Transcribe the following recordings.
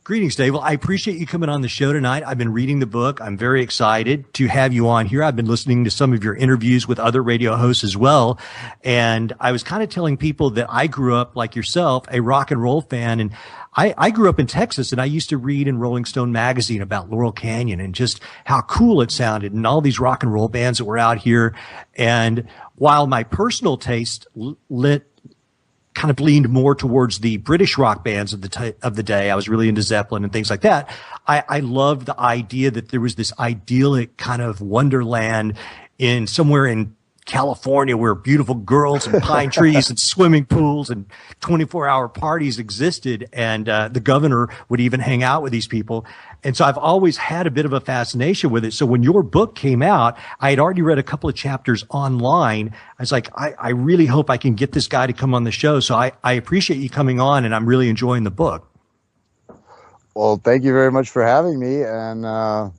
Greetings, Dave. Well, I appreciate you coming on the show tonight. I've been reading the book. I'm very excited to have you on here. I've been listening to some of your interviews with other radio hosts as well. And I was kind of telling people that I grew up, like yourself, a rock and roll fan. And I grew up in Texas, and I used to read in Rolling Stone magazine about Laurel Canyon and just how cool it sounded and all these rock and roll bands that were out here. And while my personal taste kind of leaned more towards the British rock bands of the day. I was really into Zeppelin and things like that. I loved the idea that there was this idyllic kind of wonderland in somewhere in California where beautiful girls and pine trees and swimming pools and 24-hour parties existed. And the governor would even hang out with these people. And so I've always had a bit of a fascination with it. So when your book came out, I had already read a couple of chapters online. I was like, I really hope I can get this guy to come on the show. So I appreciate you coming on, and I'm really enjoying the book. Well, thank you very much for having me, and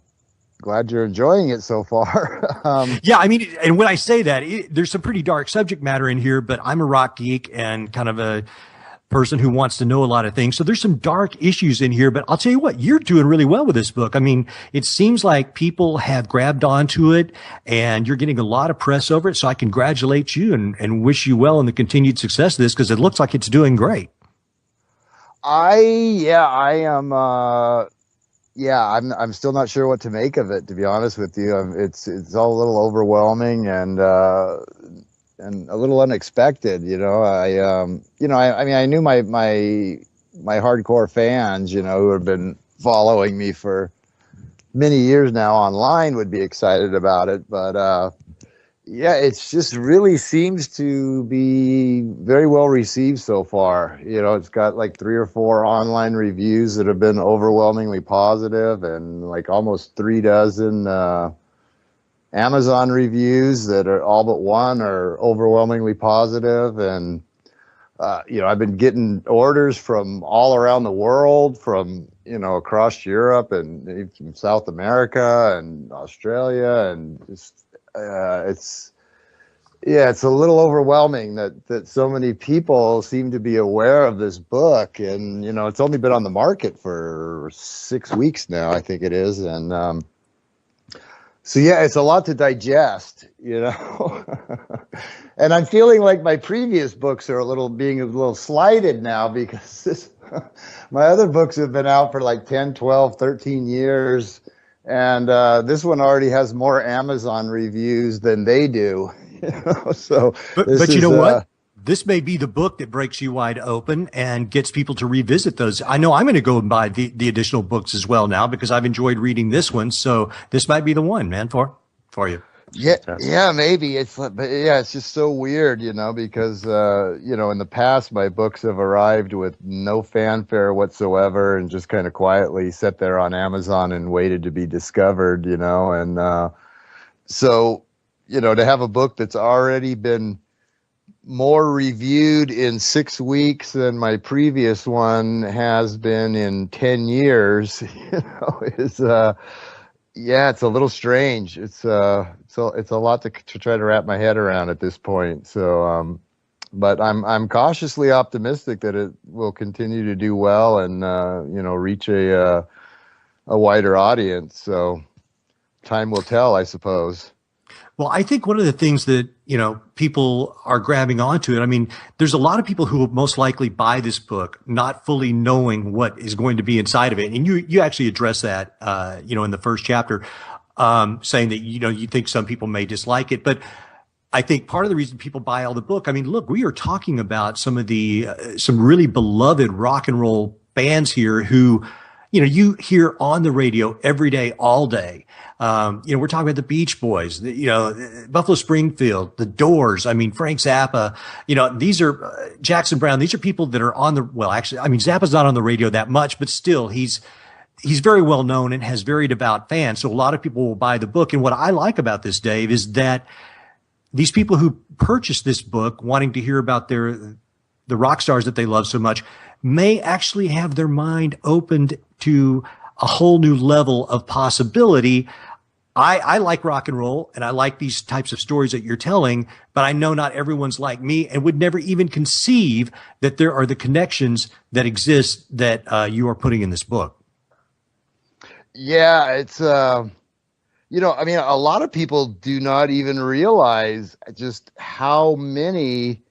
glad you're enjoying it so far. Yeah, I mean, and when I say that, there's some pretty dark subject matter in here, but I'm a rock geek and kind of a person who wants to know a lot of things. So there's some dark issues in here, but I'll tell you what, you're doing really well with this book. I mean, it seems like people have grabbed onto it and you're getting a lot of press over it. So I congratulate you and wish you well in the continued success of this, because it looks like it's doing great. I'm still not sure what to make of it, to be honest with you. It's all a little overwhelming and a little unexpected, you know. I knew my hardcore fans, you know, who have been following me for many years now online would be excited about it, but it's just really seems to be very well received so far. You know, it's got like 3 or 4 online reviews that have been overwhelmingly positive, and like almost 3 dozen Amazon reviews that are all but one are overwhelmingly positive. And I've been getting orders from all around the world, from across Europe and from South America and Australia, and just it's a little overwhelming that so many people seem to be aware of this book. And it's only been on the market for 6 weeks now, I think it is. And so it's a lot to digest, and I'm feeling like my previous books are being a little slighted now, because my other books have been out for like 10, 12, 13 years. And this one already has more Amazon reviews than they do. So, but you know what? This may be the book that breaks you wide open and gets people to revisit those. I know I'm going to go and buy the additional books as well now, because I've enjoyed reading this one. So this might be the one, man, for you. Yeah, maybe it's just so weird, because in the past my books have arrived with no fanfare whatsoever and just kind of quietly sat there on Amazon and waited to be discovered, and so to have a book that's already been more reviewed in 6 weeks than my previous one has been in 10 years, is it's a little strange. It's a lot to try to wrap my head around at this point. So, but I'm cautiously optimistic that it will continue to do well and reach a wider audience. So, time will tell, I suppose. Well, I think one of the things that, people are grabbing onto it. I mean, there's a lot of people who will most likely buy this book not fully knowing what is going to be inside of it. And you actually address that, in the first chapter, saying that, you think some people may dislike it. But I think part of the reason people buy all the book, I mean, look, we are talking about some really beloved rock and roll bands here who, you hear on the radio every day, all day. We're talking about the Beach Boys, Buffalo Springfield, the Doors. I mean, Frank Zappa, these are Jackson Browne. These are people that are Zappa's not on the radio that much, but still he's very well known and has very devout fans. So a lot of people will buy the book. And what I like about this, Dave, is that these people who purchased this book wanting to hear about the rock stars that they love so much may actually have their mind opened to a whole new level of possibility. I like rock and roll and I like these types of stories that you're telling, but I know not everyone's like me and would never even conceive that there are the connections that exist that you are putting in this book. Yeah, it's I mean, a lot of people do not even realize just how many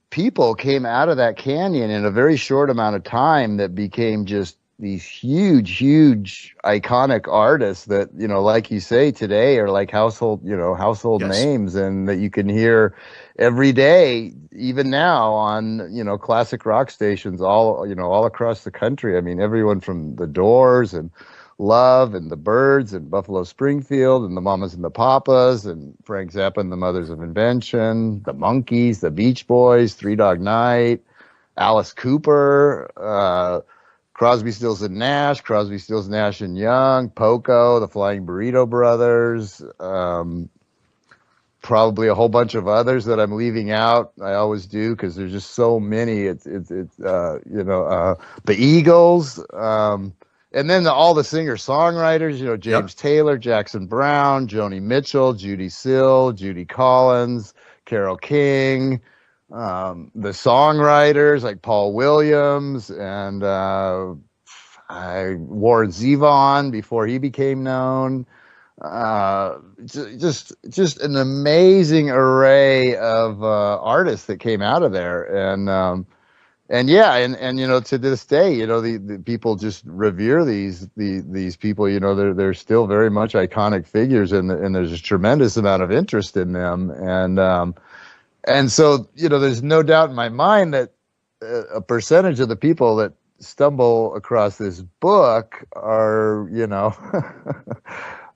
people came out of that canyon in a very short amount of time that became just these huge iconic artists that, like you say today are like household Yes. names, and that you can hear every day, even now on, classic rock stations all across the country. I mean, everyone from the Doors and Love and the Byrds and Buffalo Springfield and the Mamas and the Papas and Frank Zappa and the Mothers of Invention, the Monkees, the Beach Boys, Three Dog Night, Alice Cooper, Crosby, Stills and Nash, Crosby, Stills, Nash and Young, Poco, the Flying Burrito Brothers, probably a whole bunch of others that I'm leaving out. I always do because there's just so many. It's the Eagles, and then all the singer-songwriters. James Taylor, Jackson Browne, Joni Mitchell, Judy Sill, Judy Collins, Carole King. The songwriters like Paul Williams and Warren Zevon before he became known. Just an amazing array of artists that came out of there, and to this day, the people just revere these people. They're still very much iconic figures, and there's a tremendous amount of interest in them, and so, there's no doubt in my mind that a percentage of the people that stumble across this book are,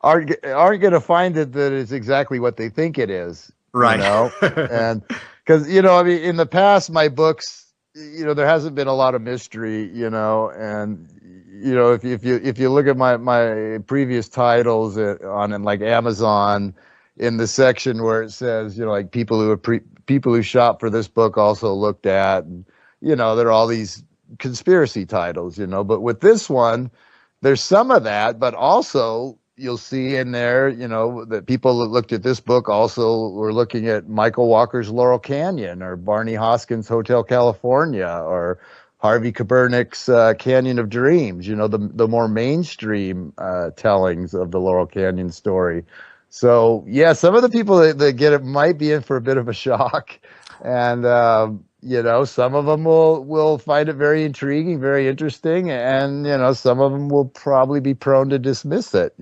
aren't going to find it that it's exactly what they think it is. Right. And because, I mean, in the past, my books, there hasn't been a lot of mystery, and, if you look at my previous titles on like Amazon, in the section where it says, like people who shop for this book also looked at, and, there are all these conspiracy titles, but with this one, there's some of that, but also you'll see in there, that people that looked at this book also were looking at Michael Walker's Laurel Canyon or Barney Hoskins' Hotel California or Harvey Kaepernick's Canyon of Dreams, the more mainstream tellings of the Laurel Canyon story. So, yeah, some of the people that get it might be in for a bit of a shock. And, some of them will find it very intriguing, very interesting. And, some of them will probably be prone to dismiss it,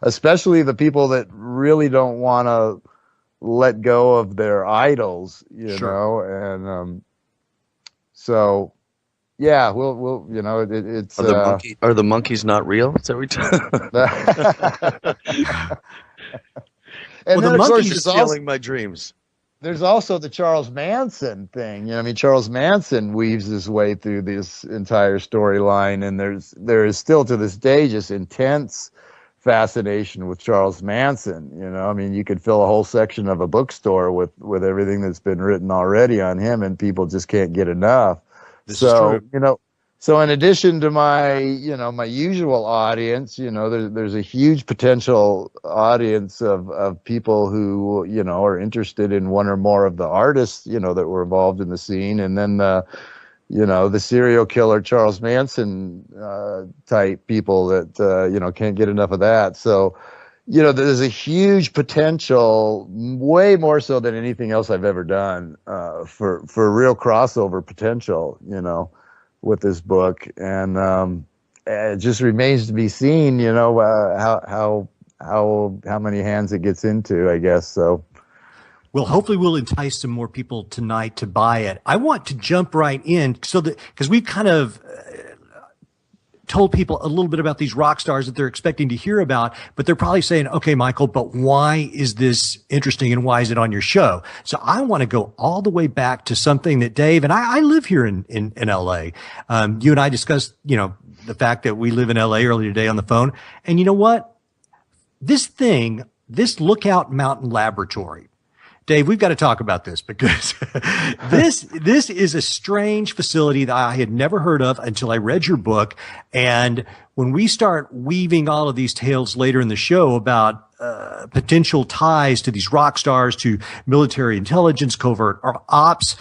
especially the people that really don't want to let go of their idols, Sure. And so, yeah, we'll it's... Are the Monkees not real? Is that what And well, then, the of course, Monkees are stealing my dreams. There's also the Charles Manson thing. Charles Manson weaves his way through this entire storyline, and there is still to this day just intense fascination with Charles Manson. You could fill a whole section of a bookstore with everything that's been written already on him, and people just can't get enough. This is true. So in addition to my usual audience, there's a huge potential audience of people who, are interested in one or more of the artists, that were involved in the scene. And then the serial killer Charles Manson type people that, can't get enough of that. So, there's a huge potential, way more so than anything else I've ever done, for real crossover potential, with this book, and it just remains to be seen, how many hands it gets into, I guess. So, well, hopefully we'll entice some more people tonight to buy it. I want to jump right in because we've kind of told people a little bit about these rock stars that they're expecting to hear about, but they're probably saying, okay, Michael, but why is this interesting and why is it on your show? So I want to go all the way back to something that Dave, and I live here in LA. You and I discussed, the fact that we live in LA earlier today on the phone. And you know what? This Lookout Mountain Laboratory, Dave, we've got to talk about this because this is a strange facility that I had never heard of until I read your book. And when we start weaving all of these tales later in the show about potential ties to these rock stars, to military intelligence, covert or ops,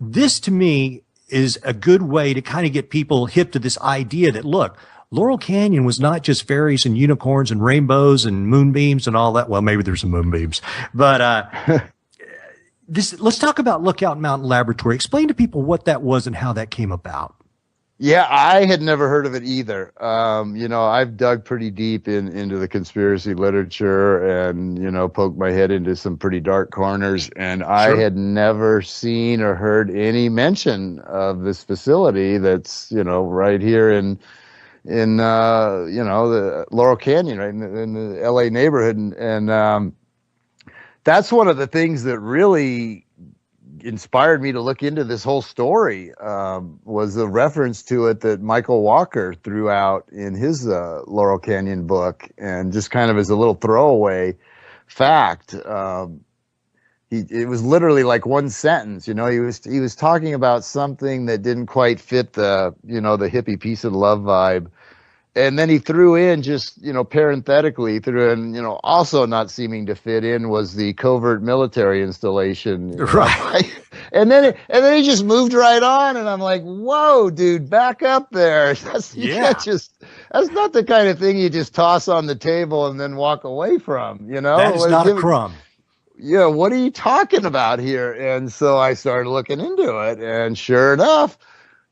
this to me is a good way to kind of get people hip to this idea that, look, Laurel Canyon was not just fairies and unicorns and rainbows and moonbeams and all that. Well, maybe there's some moonbeams, but let's talk about Lookout Mountain Laboratory. Explain to people what that was and how that came about. Yeah, I had never heard of it either. I've dug pretty deep into the conspiracy literature and, poked my head into some pretty dark corners. And I had never seen or heard any mention of this facility that's, right here in the Laurel Canyon, right in the LA neighborhood. And that's one of the things that really inspired me to look into this whole story, was the reference to it that Michael Walker threw out in his Laurel Canyon book. And just kind of as a little throwaway fact, it was literally like one sentence. He was talking about something that didn't quite fit the hippie peace and love vibe. And then he threw in just, parenthetically threw in, also not seeming to fit in was the covert military installation. Right. And then he just moved right on. And I'm like, whoa, dude, back up there. That's not the kind of thing you just toss on the table and then walk away from, That is not a crumb. Yeah. What are you talking about here? And so I started looking into it, and sure enough,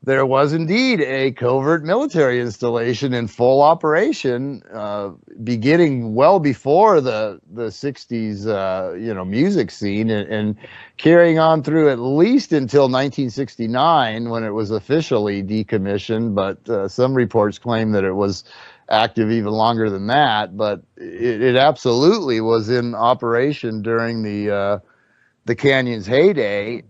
there was indeed a covert military installation in full operation, beginning well before the 60s, music scene, and carrying on through at least until 1969 when it was officially decommissioned. But some reports claim that it was active even longer than that. But it absolutely was in operation during the Canyon's heyday.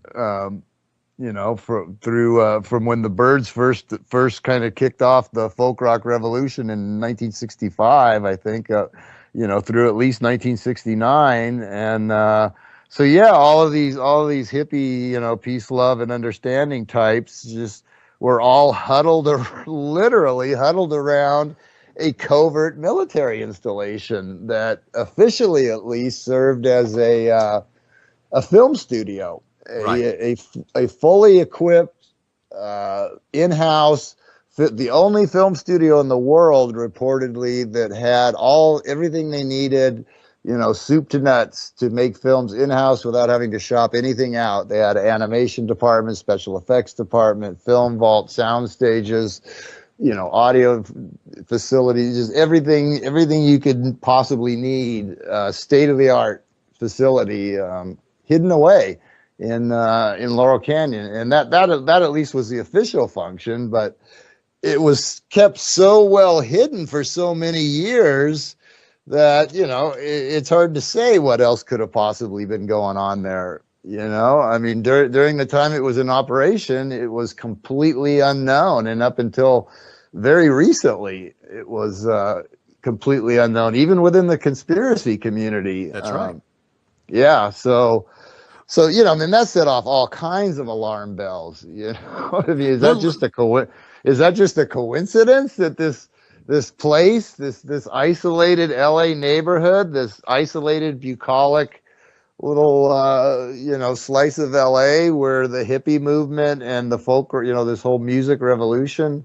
From when the Byrds first kind of kicked off the folk rock revolution in 1965, I think, through at least 1969. And all of these hippie, peace, love, and understanding types just were all literally huddled around a covert military installation that officially at least served as a film studio. A fully equipped, in-house, the only film studio in the world reportedly that had everything they needed, soup to nuts to make films in-house without having to shop anything out. They had an animation department, special effects department, film vault, sound stages, audio facilities, just everything you could possibly need, state-of-the-art facility, hidden away in Laurel Canyon. And that at least was the official function, but it was kept so well hidden for so many years that, it's hard to say what else could have possibly been going on there. I mean, during the time it was in operation, it was completely unknown. And up until very recently, it was completely unknown, even within the conspiracy community. That's right. Yeah. So, that set off all kinds of alarm bells. I mean, is that just a coincidence that this place, this isolated LA neighborhood, this isolated bucolic little slice of LA where the hippie movement and the folk, this whole music revolution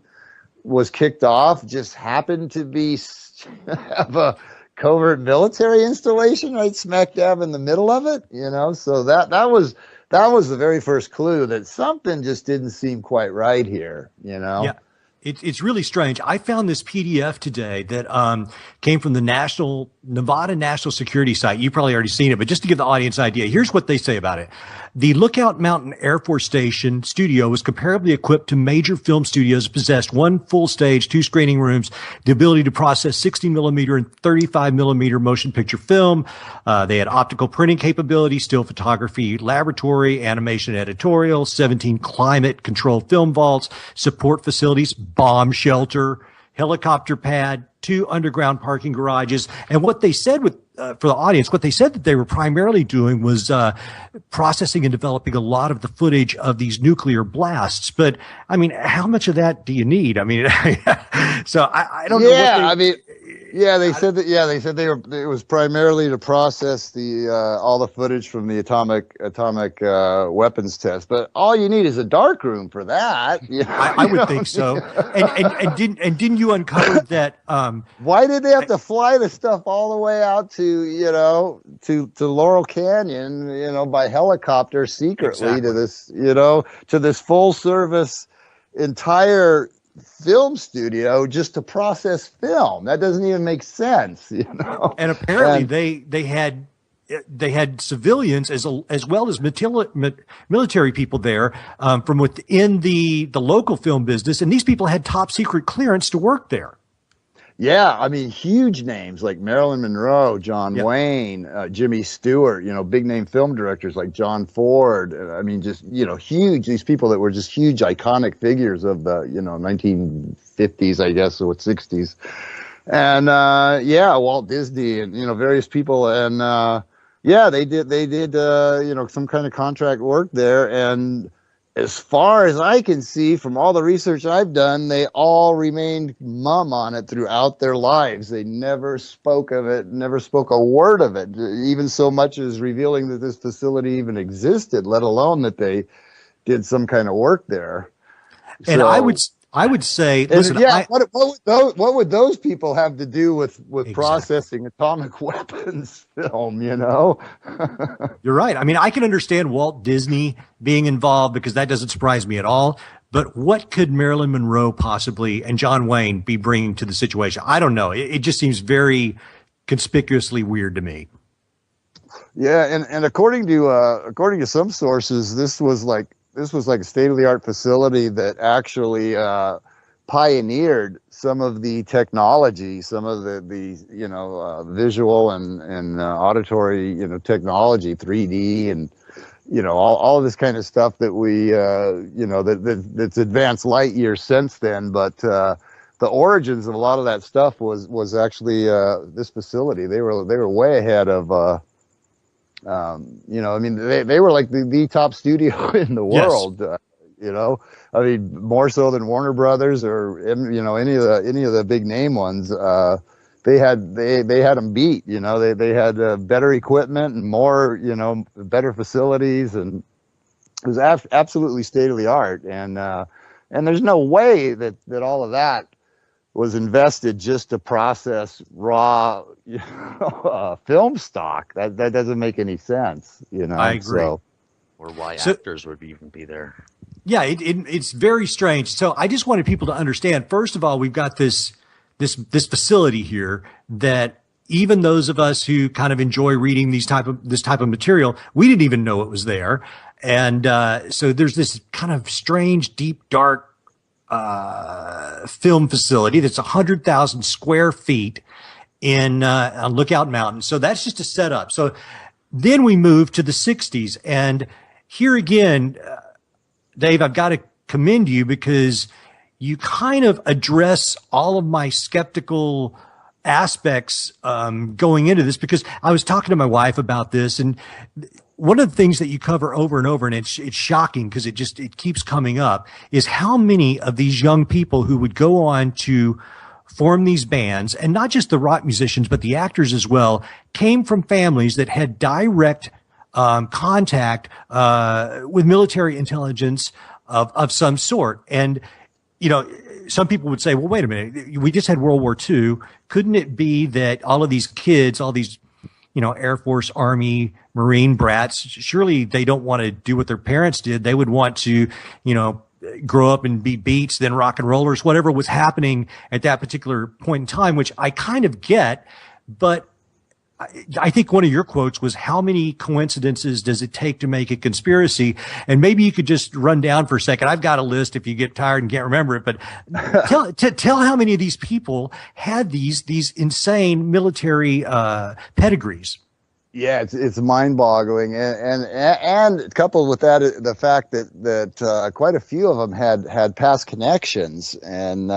was kicked off, just happened to have a covert military installation right smack dab in the middle of it, so that was the very first clue that something just didn't seem quite right here. Yeah, it's really strange. I found this PDF today that came from the Nevada National Security site. You've probably already seen it, but just to give the audience an idea, here's what they say about it. The Lookout Mountain Air Force Station studio was comparably equipped to major film studios, possessed one full stage, 2 screening rooms, the ability to process 60 millimeter and 35 millimeter motion picture film. They had optical printing capability, still photography laboratory, animation editorial, 17 climate controlled film vaults, support facilities, bomb shelter, helicopter pad, 2 underground parking garages. And what they said for the audience, what they said that they were primarily doing was processing and developing a lot of the footage of these nuclear blasts. But I mean, how much of that do you need? I mean, so I don't know. Yeah, they said that. Yeah, they said it was primarily to process the all the footage from the atomic weapons test. But all you need is a dark room for that. You know, I would think so. And didn't you uncover that? Why did they have to fly the stuff all the way out to Laurel Canyon, by helicopter secretly to this, to this full service entire film studio just to process film? That doesn't even make sense, And apparently they had civilians as well as military people there from within the local film business, and these people had top secret clearance to work there. Yeah, I mean, huge names like Marilyn Monroe, John Wayne, Jimmy Stewart, big name film directors like John Ford. I mean, just, huge, these people that were just huge iconic figures of the, 1950s, I guess, or 60s. And, Walt Disney and, various people. And, they did, some kind of contract work there. And as far as I can see from all the research I've done, they all remained mum on it throughout their lives. They never spoke of it, never spoke a word of it, even so much as revealing that this facility even existed, let alone that they did some kind of work there. And so, I would say, listen, what would those people have to do with exactly processing atomic weapons film, You're right. I mean, I can understand Walt Disney being involved because that doesn't surprise me at all. But what could Marilyn Monroe possibly and John Wayne be bringing to the situation? I don't know. It just seems very conspicuously weird to me. Yeah, and according to some sources, this was like a state-of-the-art facility that actually pioneered some of the technology, some of the visual and auditory, technology, 3D and, all of this kind of stuff that we, that's advanced light years since then. But the origins of a lot of that stuff was actually this facility. They were way ahead of they were like the top studio in the world, yes. I mean, more so than Warner Brothers or, any of the big name ones. They had them beat, they had better equipment and more, better facilities, and it was absolutely state of the art. And there's no way that all of that was invested just to process raw, film stock. That doesn't make any sense, I agree. Or why actors would even be there. Yeah, it's very strange. So I just wanted people to understand. First of all, we've got this facility here that even those of us who kind of enjoy reading this type of material, we didn't even know it was there. And so there's this kind of strange, deep, dark film facility that's 100,000 square feet on Lookout Mountain. So that's just a setup. So then we move to the 60s. And here again, Dave, I've got to commend you because you kind of address all of my skeptical aspects going into this, because I was talking to my wife about this, and one of the things that you cover over and over, and it's shocking because it keeps coming up, is how many of these young people who would go on to form these bands, and not just the rock musicians, but the actors as well, came from families that had direct contact with military intelligence of some sort. And, some people would say, well, wait a minute, we just had World War II. Couldn't it be that all of these kids, all these, Air Force, Army, Marine brats, surely they don't want to do what their parents did. They would want to, grow up and be beats, then rock and rollers, whatever was happening at that particular point in time, which I kind of get. But I think one of your quotes was, how many coincidences does it take to make a conspiracy? And maybe you could just run down for a second. I've got a list if you get tired and can't remember it, but tell how many of these people had these insane military pedigrees. Yeah, it's mind-boggling, and coupled with that, the fact that quite a few of them had past connections, and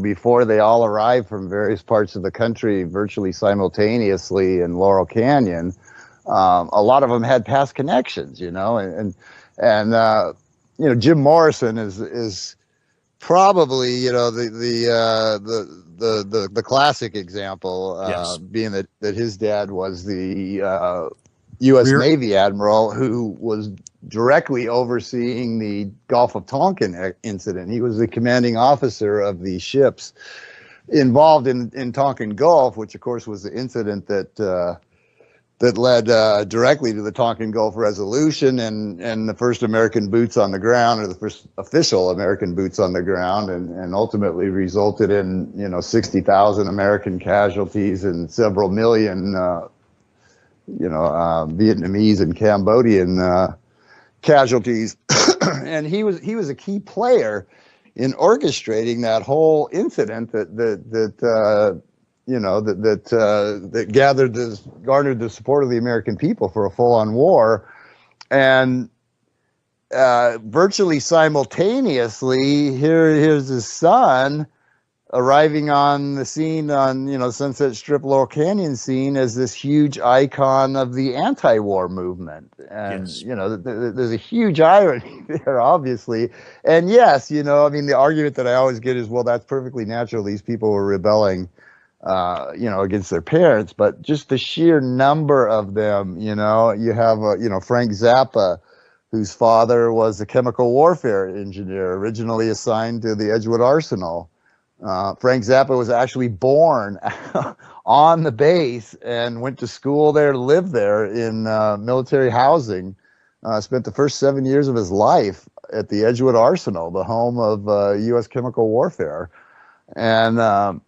before they all arrived from various parts of the country, virtually simultaneously in Laurel Canyon, a lot of them had past connections, and Jim Morrison is probably the classic example, Yes. being that his dad was the U.S. Navy admiral who was directly overseeing the Gulf of Tonkin incident. He was the commanding officer of the ships involved in Tonkin Gulf, which of course was the incident that led directly to the Tonkin Gulf resolution and the first American boots on the ground, or the first official American boots on the ground, and ultimately resulted in 60,000 American casualties and several million Vietnamese and Cambodian casualties. And he was a key player in orchestrating that whole incident that garnered the support of the American people for a full-on war. And virtually simultaneously, here's his son arriving on the scene on Sunset Strip, Laurel Canyon scene, as this huge icon of the anti-war movement. And Yes. There's a huge irony there, obviously. And yes, the argument that I always get is, well, that's perfectly natural. These people were rebelling against their parents, but just the sheer number of them, you have, Frank Zappa, whose father was a chemical warfare engineer, originally assigned to the Edgewood Arsenal. Frank Zappa was actually born on the base and went to school there, lived there in military housing, spent the first 7 years of his life at the Edgewood Arsenal, the home of U.S. chemical warfare. And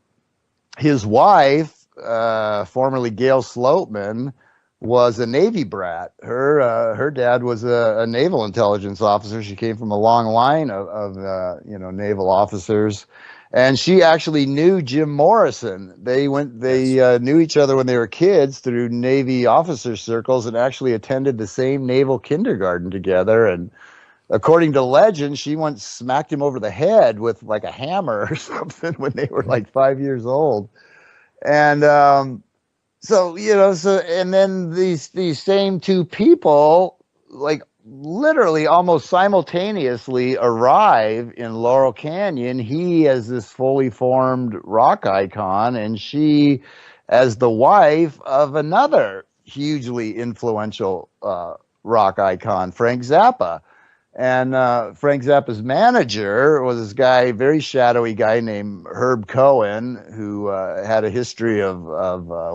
his wife, formerly Gail Sloatman, was a Navy brat. Her dad was a naval intelligence officer. She came from a long line of naval officers, and she actually knew Jim Morrison. They knew each other when they were kids through Navy officer circles, and actually attended the same naval kindergarten together. And according to legend, she once smacked him over the head with like a hammer or something when they were like 5 years old. And and then these same two people, like literally almost simultaneously, arrive in Laurel Canyon. He as this fully formed rock icon, and she as the wife of another hugely influential rock icon, Frank Zappa. And Frank Zappa's manager was this guy, very shadowy guy named Herb Cohen, who had a history of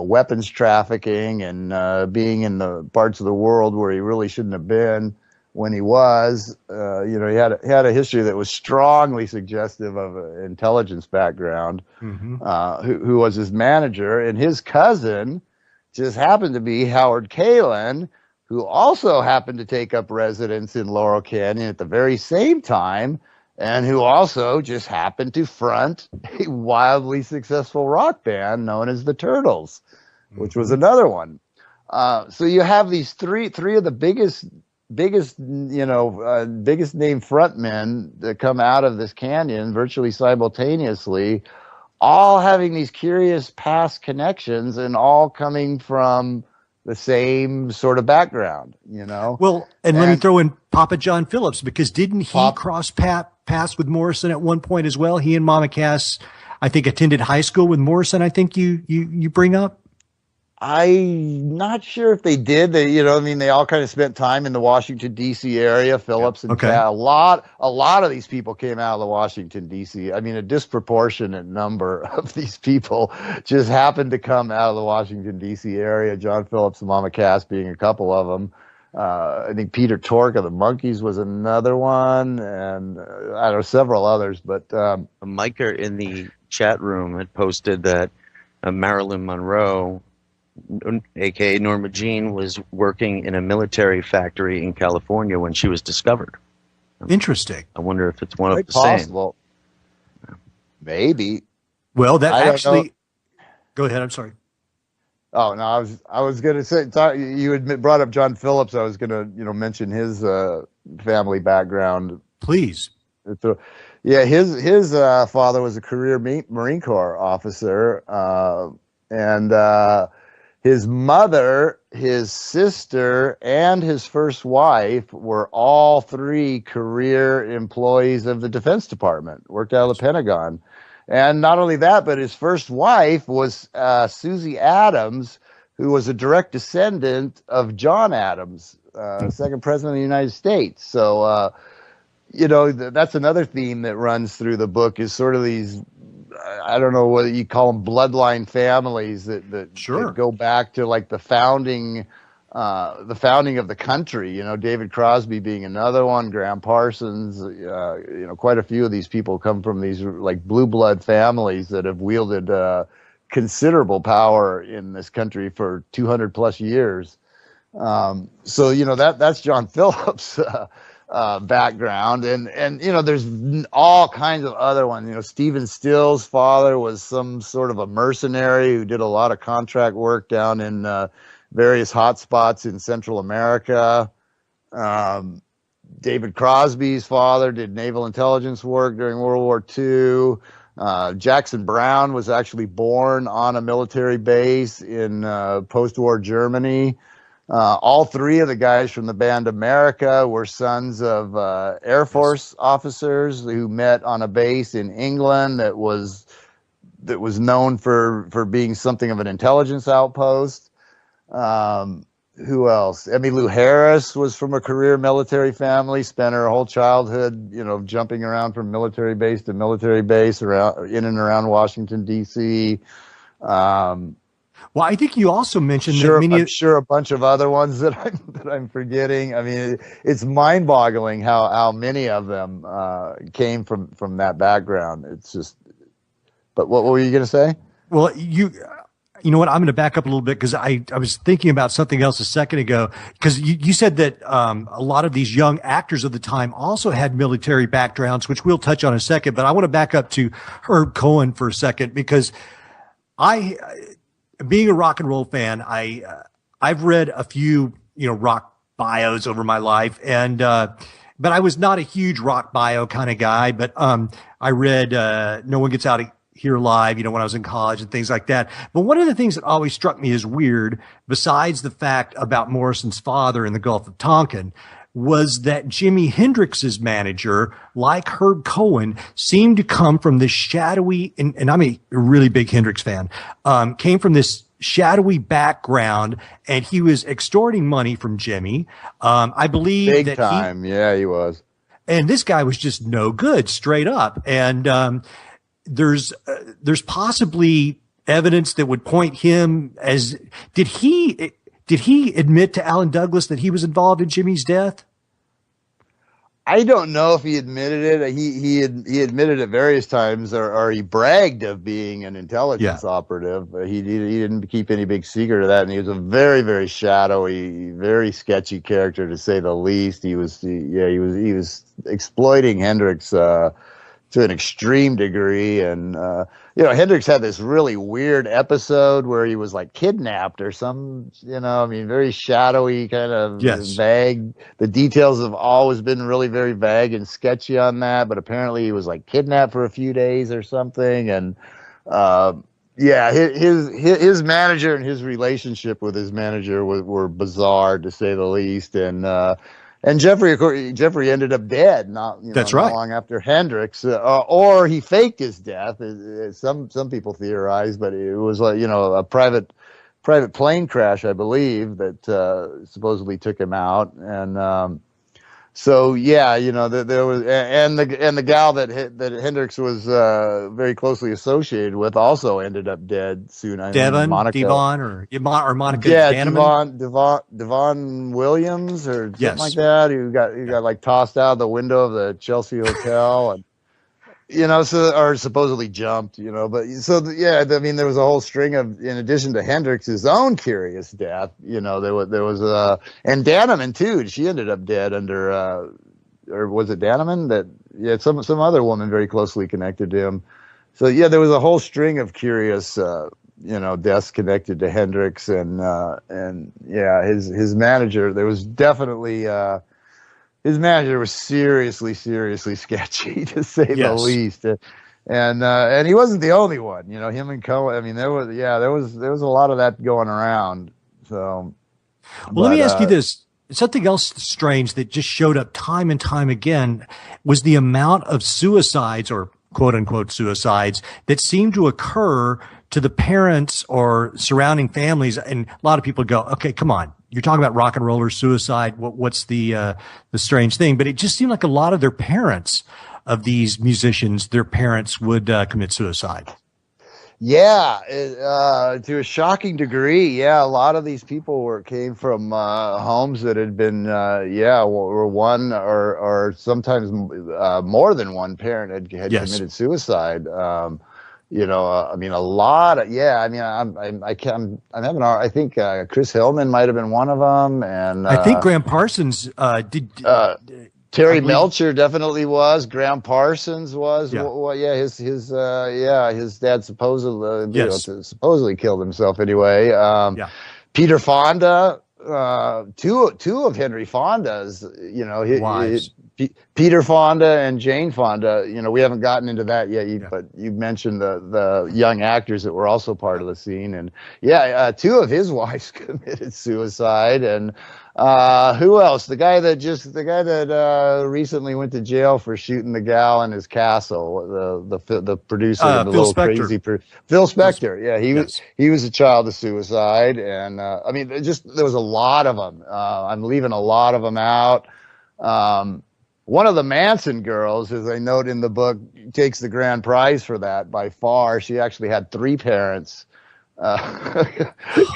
weapons trafficking and being in the parts of the world where he really shouldn't have been when he was. He had a history that was strongly suggestive of an intelligence background. Mm-hmm. Who was his manager, and his cousin just happened to be Howard Kalin, who also happened to take up residence in Laurel Canyon at the very same time, and who also just happened to front a wildly successful rock band known as the Turtles, which was another one. So you have these three of the biggest name frontmen that come out of this canyon virtually simultaneously, all having these curious past connections and all coming from the same sort of background, Well, and let me throw in Papa John Phillips, because didn't he cross paths with Morrison at one point as well? He and Mama Cass, I think, attended high school with Morrison. I think you bring up. I'm not sure if they did. They all kind of spent time in the Washington D.C. area. Phillips and Cass, a lot of these people came out of the Washington D.C. I mean, a disproportionate number of these people just happened to come out of the Washington D.C. area. John Phillips and Mama Cass being a couple of them. I think Peter Tork of the Monkees was another one, and I don't know, several others. But Micah in the chat room had posted that Marilyn Monroe, aka Norma Jean, was working in a military factory in California when she was discovered. Interesting. I wonder if it's one of the possible. Same. Maybe. Well, that actually. Go ahead. I'm sorry. Oh no, I was gonna say you had brought up John Phillips. I was gonna mention his family background. Please. So, yeah, his father was a career Marine Corps officer, and his mother, his sister, and his first wife were all three career employees of the Defense Department, worked out of the Pentagon. And not only that, but his first wife was Susie Adams, who was a direct descendant of John Adams, second president of the United States. So, that's another theme that runs through the book is sort of these, I don't know what you call them, bloodline families that Sure. go back to like the founding of the country. David Crosby being another one, Graham Parsons. Quite a few of these people come from these like blue blood families that have wielded considerable power in this country for 200 plus years. So that's John Phillips. Background and there's all kinds of other ones. Stephen Still's father was some sort of a mercenary who did a lot of contract work down in various hotspots in Central America. David Crosby's father did naval intelligence work during World War II. Jackson Browne was actually born on a military base in post-war Germany. All three of the guys from the band America were sons of Air Force officers who met on a base in England that was known for being something of an intelligence outpost. Who else? Emmylou Harris was from a career military family, spent her whole childhood, jumping around from military base to military base around in and around Washington, D.C. Well, I think you also mentioned I'm sure a bunch of other ones that I'm forgetting. I mean, it's mind-boggling how many of them came from that background. It's just. But what were you going to say? Well, you know what? I'm going to back up a little bit because I was thinking about something else a second ago. Because you said that a lot of these young actors of the time also had military backgrounds, which we'll touch on in a second. But I want to back up to Herb Cohen for a second because being a rock and roll fan, I've read a few, rock bios over my life, and but I was not a huge rock bio kind of guy. But I read No One Gets Out of Here Alive, when I was in college and things like that. But one of the things that always struck me as weird, besides the fact about Morrison's father in the Gulf of Tonkin, was that Jimi Hendrix's manager, like Herb Cohen, seemed to come from this shadowy, and I'm a really big Hendrix fan, came from this shadowy background, and he was extorting money from Jimmy. I believe big that time. Yeah, he was. And this guy was just no good, straight up. And there's possibly evidence that would point him as did he admit to Alan Douglas that he was involved in Jimmy's death? I don't know if he admitted it. He admitted it various times, or he bragged of being an intelligence operative. He didn't keep any big secret of that, and he was a very, very shadowy, very sketchy character to say the least. He was exploiting Hendrix to an extreme degree, and Hendrix had this really weird episode where he was like kidnapped or some, very shadowy, kind of vague. The details have always been really very vague and sketchy on that, but apparently he was like kidnapped for a few days or something, and his manager and his relationship with his manager were bizarre to say the least, and Jeffrey ended up dead, not long after Hendrix, or he faked his death. Some people theorize, but it was a private plane crash, I believe, that supposedly took him out. And there was, and the gal that Hendrix was very closely associated with also ended up dead soon. Devon Monica Devon Williams or something like that, who got like tossed out the window of the Chelsea hotel, and or supposedly jumped, but there was a whole string of, in addition to Hendrix's own curious death, there was and Danneman too. She ended up dead under, or was it Danneman some other woman very closely connected to him. So there was a whole string of curious deaths connected to Hendrix and yeah, his manager. There was definitely his manager was seriously sketchy to say the least. And he wasn't the only one. Him and Cohen. I mean, there was a lot of that going around. So, well, let me ask you this. Something else strange that just showed up time and time again was the amount of suicides, or quote unquote suicides, that seemed to occur to the parents or surrounding families. And a lot of people go, okay, come on. You're talking about rock and roller suicide. What's the strange thing? But it just seemed like a lot of their parents of these musicians, their parents would commit suicide. Yeah, to a shocking degree. Yeah, a lot of these people came from homes that had been, were one or sometimes more than one parent had committed suicide. I mean, a lot of, I mean, I'm having, I think Chris Hillman might have been one of them, and I think Graham Parsons did. Terry Melcher definitely was. Graham Parsons was. Yeah. Well, his dad supposedly killed himself anyway. Peter Fonda, two of Henry Fonda's, wives. Peter Fonda and Jane Fonda. We haven't gotten into that yet, but you mentioned the young actors that were also part of the scene, and two of his wives committed suicide, and who else? The guy that recently went to jail for shooting the gal in his castle, the producer of the Phil little Spector. crazy Phil Spector. Yeah, he was a child of suicide, and I mean, there was a lot of them. I'm leaving a lot of them out. One of the Manson girls, as I note in the book, takes the grand prize for that by far. She actually had 3 parents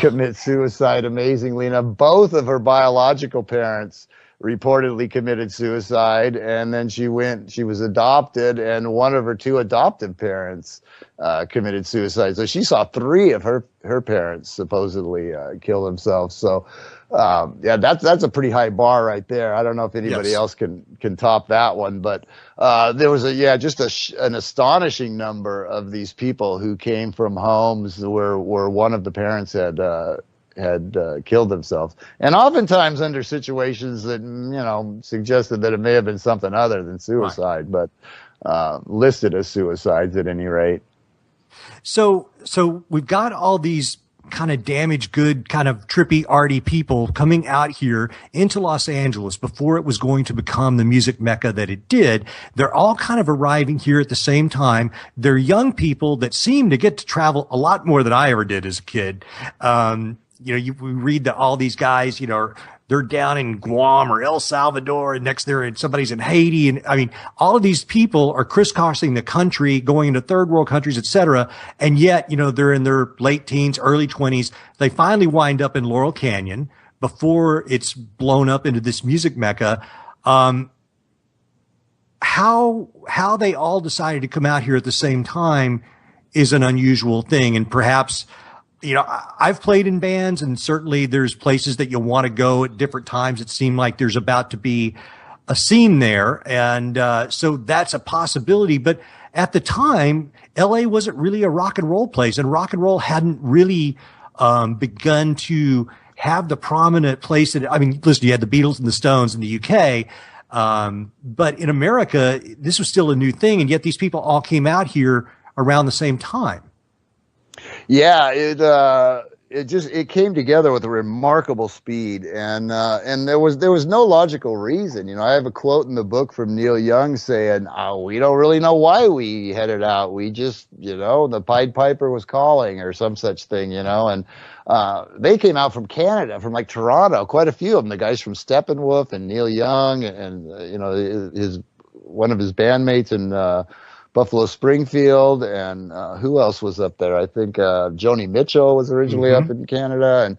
commit suicide, amazingly enough. Both of her biological parents reportedly committed suicide, and then she was adopted, and one of her 2 adoptive parents committed suicide. So she saw 3 of her parents supposedly kill themselves. So that's a pretty high bar right there. I don't know if anybody else can top that one, but there was an astonishing number of these people who came from homes where one of the parents had killed themselves, and oftentimes under situations that suggested that it may have been something other than suicide, but listed as suicides at any rate. So we've got all these kind of damaged good, kind of trippy, arty people coming out here into Los Angeles before it was going to become the music mecca that it did. They're all kind of arriving here at the same time. They're young people that seem to get to travel a lot more than I ever did as a kid. We read that all these guys, they're down in Guam or El Salvador, and next somebody's in Haiti. And I mean, all of these people are crisscrossing the country, going into third world countries, et cetera. And yet, they're in their late teens, early 20s. They finally wind up in Laurel Canyon before it's blown up into this music mecca. How they all decided to come out here at the same time is an unusual thing. And perhaps, I've played in bands, and certainly there's places that you'll want to go at different times. It seemed like there's about to be a scene there. And so that's a possibility. But at the time, LA wasn't really a rock and roll place, and rock and roll hadn't really begun to have the prominent place that, I mean, listen, you had the Beatles and the Stones in the UK. But in America, this was still a new thing. And yet these people all came out here around the same time. Yeah, it came together with a remarkable speed, and there was no logical reason. I have a quote in the book from Neil Young saying, "We don't really know why we headed out. We just, the Pied Piper was calling," or some such thing, and they came out from Canada, from like Toronto, quite a few of them. The guys from Steppenwolf and Neil Young, and one of his bandmates in Buffalo Springfield, and who else was up there? I think Joni Mitchell was originally up in Canada,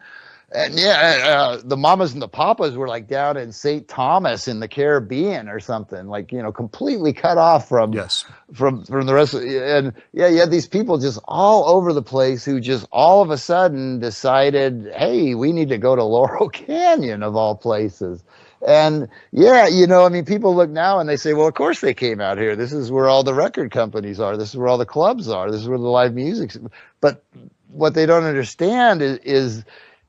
and the Mamas and the Papas were like down in St. Thomas in the Caribbean or something, like completely cut off from the rest of, and you had these people just all over the place who just all of a sudden decided, hey, we need to go to Laurel Canyon of all places. And yeah, you know, I mean, people look now and they say, well, of course they came out here. This is where all the record companies are. This is where all the clubs are. This is where the live music. But what they don't understand is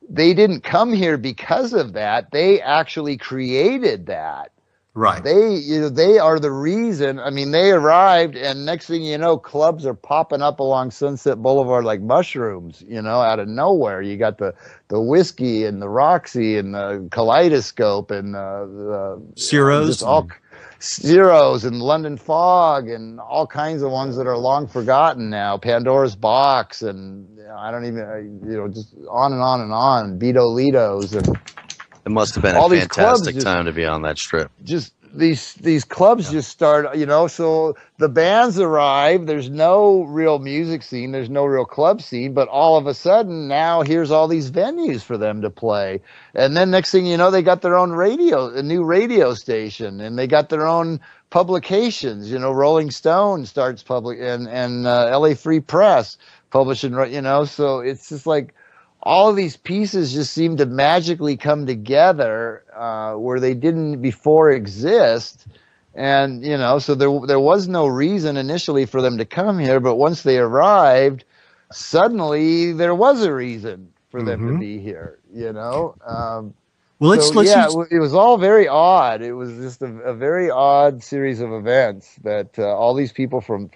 they didn't come here because of that. They actually created that. Right. They are the reason. I mean, they arrived, and next thing you know, clubs are popping up along Sunset Boulevard like mushrooms, you know, out of nowhere. You got the Whiskey and the Roxy and the Kaleidoscope and the Ciro's. just all Ciro's and London Fog and all kinds of ones that are long forgotten now. Pandora's Box and I don't even, you know, just on and on and on. Beto Litos and It must have been all a these clubs fantastic time to be on that strip. just these clubs just start, you know, so the bands arrive, there's no real music scene, there's no real club scene, but all of a sudden now here's all these venues for them to play. And then next thing you know, they got their own a new radio station, and they got their own publications, you know, Rolling Stone starts and LA Free Press publishing, you know, so it's just like all of these pieces just seem to magically come together where they didn't before exist. And, you know, so there was no reason initially for them to come here, but once they arrived, suddenly there was a reason for them to be here, you know? Well, it was all very odd. It was just a very odd series of events that all these people from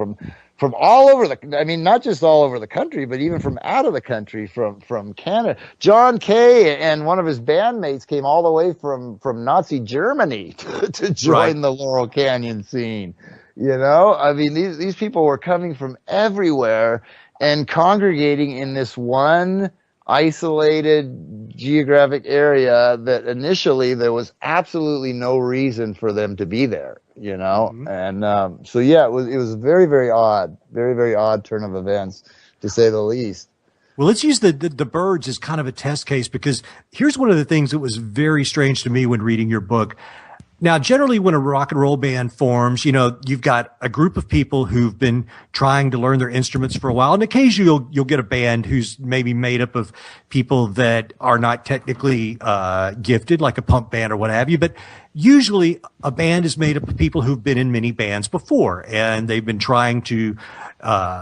all over I mean, not just all over the country, but even from out of the country, from Canada. John Kay and one of his bandmates came all the way from Nazi Germany to join the Laurel Canyon scene. You know, I mean, these people were coming from everywhere and congregating in this one isolated geographic area that initially there was absolutely no reason for them to be there, you know? And so yeah, it was very, very odd, very, very odd turn of events, to say the least. Well, let's use the Byrds as kind of a test case, because here's one of the things that was very strange to me when reading your book. Now, generally, when a rock and roll band forms, you know, you've got a group of people who've been trying to learn their instruments for a while, and occasionally you'll get a band who's maybe made up of people that are not technically gifted, like a punk band or what have you. But usually, a band is made up of people who've been in many bands before, and they've been trying to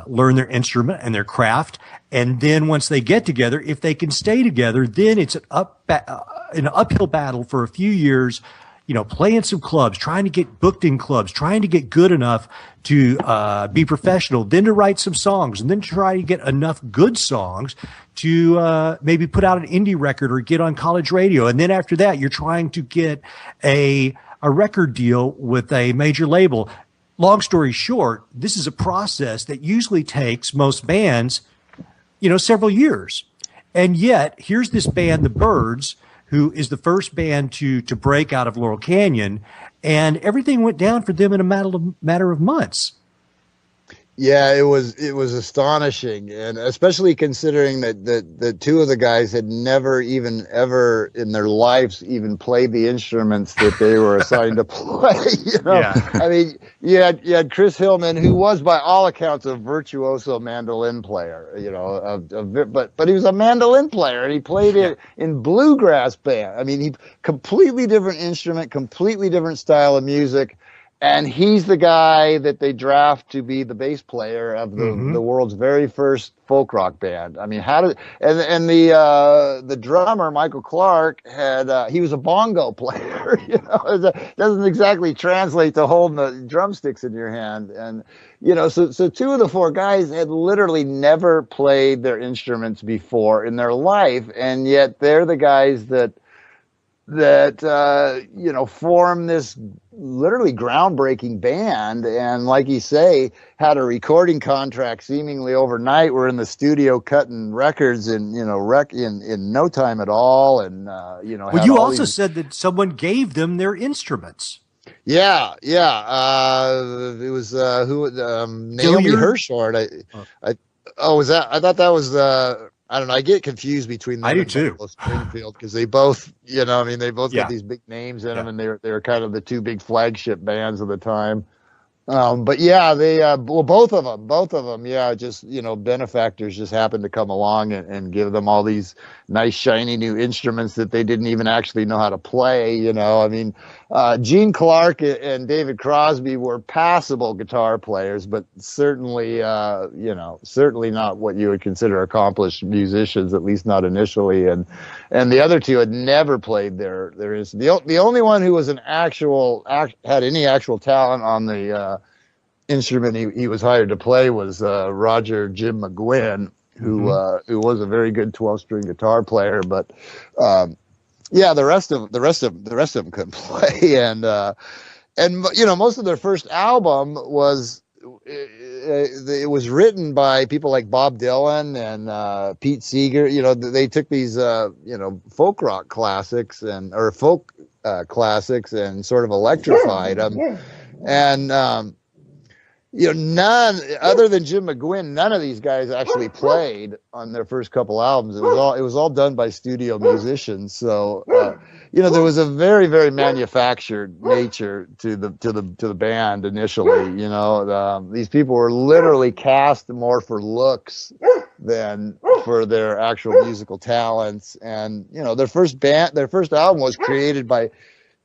learn their instrument and their craft. And then once they get together, if they can stay together, then it's an uphill battle for a few years. You know, playing some clubs, trying to get booked in clubs, trying to get good enough to be professional, then to write some songs, and then try to get enough good songs to maybe put out an indie record or get on college radio. And then after that, you're trying to get a record deal with a major label. Long story short, this is a process that usually takes most bands, you know, several years. And yet, here's this band, the Byrds, who is the first band to break out of Laurel Canyon, and everything went down for them in a matter of months. Yeah, it was astonishing, and especially considering that two of the guys had never even ever in their lives even played the instruments that they were assigned to play. You know, Yeah. I mean, you had Chris Hillman, who was by all accounts a virtuoso mandolin player. You know, but he was a mandolin player, and he played it in bluegrass band. I mean, he completely different instrument, completely different style of music. And he's the guy that they draft to be the bass player of the world's very first folk rock band. I mean, the drummer, Michael Clark, he was a bongo player. You know, it doesn't exactly translate to holding the drumsticks in your hand. And, you know, so two of the four guys had literally never played their instruments before in their life. And yet they're the guys that you know, form this literally groundbreaking band, and like you say, had a recording contract seemingly overnight. We're in the studio cutting records in, you know, in no time at all. And you know, well, you also said that someone gave them their instruments. Yeah. It was Naomi Hirschhorn. I thought that was I don't know. I get confused between them. I do too. Springfield, because they both, you know, I mean, they both Yeah. got these big names in them, and they were kind of the two big flagship bands of the time. But yeah, they well, both of them, yeah, just benefactors just happened to come along and give them all these nice shiny new instruments that they didn't even actually know how to play. I mean, Gene Clark and David Crosby were passable guitar players, but certainly certainly not what you would consider accomplished musicians, at least not initially. And the other two had never played their instrument. The only one who was had any actual talent on the instrument he was hired to play was Roger Jim McGowan, who was a very good 12-string guitar player, but yeah, the rest of them couldn't play. And most of their first album was it was written by people like Bob Dylan and Pete Seeger. They took these folk rock classics or folk classics and sort of electrified them. And none other than Jim McGowan, none of these guys actually played on their first couple albums. It was all done by studio musicians. So there was a very, very manufactured nature to the band initially. These people were literally cast more for looks than for their actual musical talents. And their first album was created by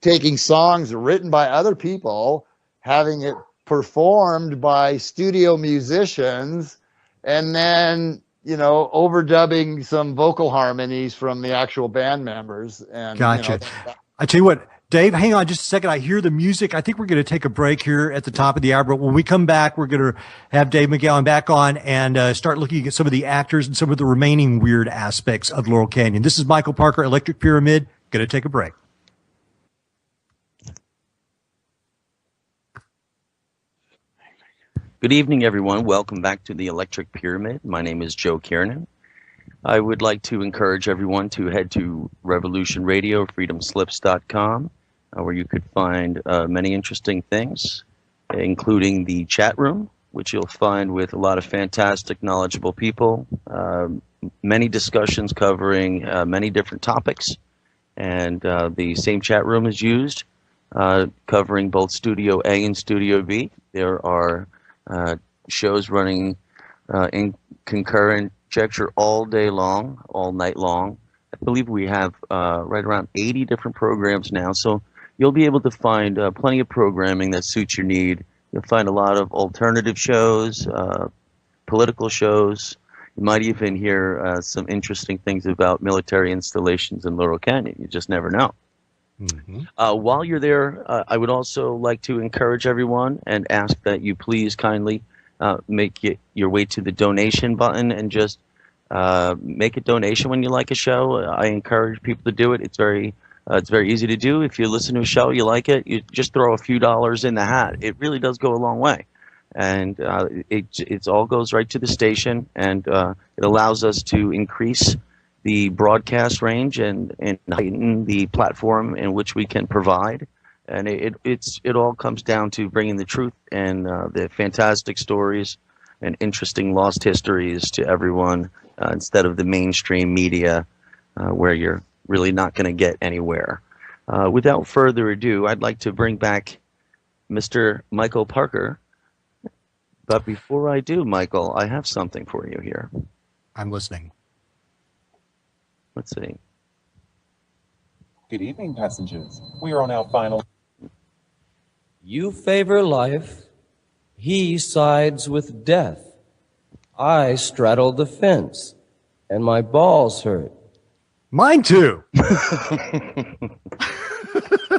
taking songs written by other people, having it performed by studio musicians, and then overdubbing some vocal harmonies from the actual band members. And gotcha. I tell you what, Dave, hang on just a second. I hear the music. I think we're going to take a break here at the top of the hour, but when we come back, we're going to have Dave McGowan back on and start looking at some of the actors and some of the remaining weird aspects of Laurel Canyon. This is Michael Parker, Electric Pyramid. Going to take a break. Good evening, everyone. Welcome back to the Electric Pyramid. My name is Joe Kiernan. I would like to encourage everyone to head to Revolution Radio, freedomslips.com, where you could find many interesting things, including the chat room, which you'll find with a lot of fantastic, knowledgeable people, many discussions covering many different topics. And the same chat room is used, covering both Studio A and Studio B. There are shows running in concurrent conjecture all day long, all night long. I believe we have right around 80 different programs now, so you'll be able to find plenty of programming that suits your need. You'll find a lot of alternative shows, political shows. You might even hear some interesting things about military installations in Laurel Canyon. You just never know. Mm-hmm. While you're there, I would also like to encourage everyone and ask that you please kindly make your way to the donation button and just make a donation when you like a show. I encourage people to do it. It's very easy to do. If you listen to a show, you like it, you just throw a few dollars in the hat. It really does go a long way. And it all goes right to the station, and it allows us to increase the broadcast range and heighten the platform in which we can provide. And it all comes down to bringing the truth and the fantastic stories and interesting lost histories to everyone instead of the mainstream media where you're really not going to get anywhere. Without further ado, I'd like to bring back Mr. Michael Parker. But before I do, Michael, I have something for you here. I'm listening. Let's see. Good evening, passengers. We are on our final... You favor life. He sides with death. I straddle the fence, and my balls hurt. Mine too. Welcome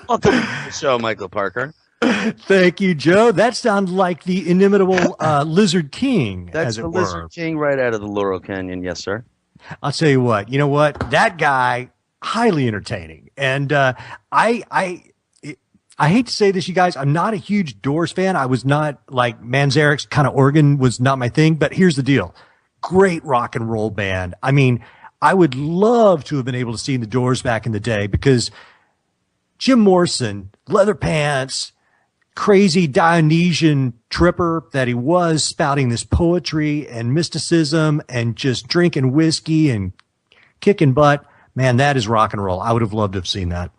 to the show, Michael Parker. Thank you, Joe. That sounds like the inimitable Lizard King, That's as it the were. Lizard King right out of the Laurel Canyon. Yes, sir. I'll tell you what. You know what? That guy, highly entertaining. And I hate to say this, you guys, I'm not a huge Doors fan. I was not like Manzarek's kind of organ was not my thing. But here's the deal. Great rock and roll band. I mean, I would love to have been able to see the Doors back in the day because Jim Morrison, leather pants, crazy Dionysian tripper that he was, spouting this poetry and mysticism and just drinking whiskey and kicking butt. Man, that is rock and roll. I would have loved to have seen that.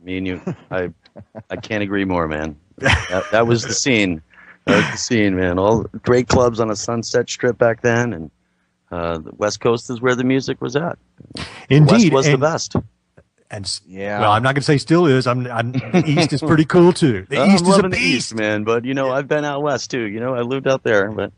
Me and you, I can't agree more, man. That was the scene. That's the scene, man. All great clubs on a Sunset Strip back then, and the West Coast is where the music was at. Indeed. The West was the best. Well, I'm not going to say still is. The East is pretty cool too. The East is a beast, the East, man. But I've been out West too. I lived out there, but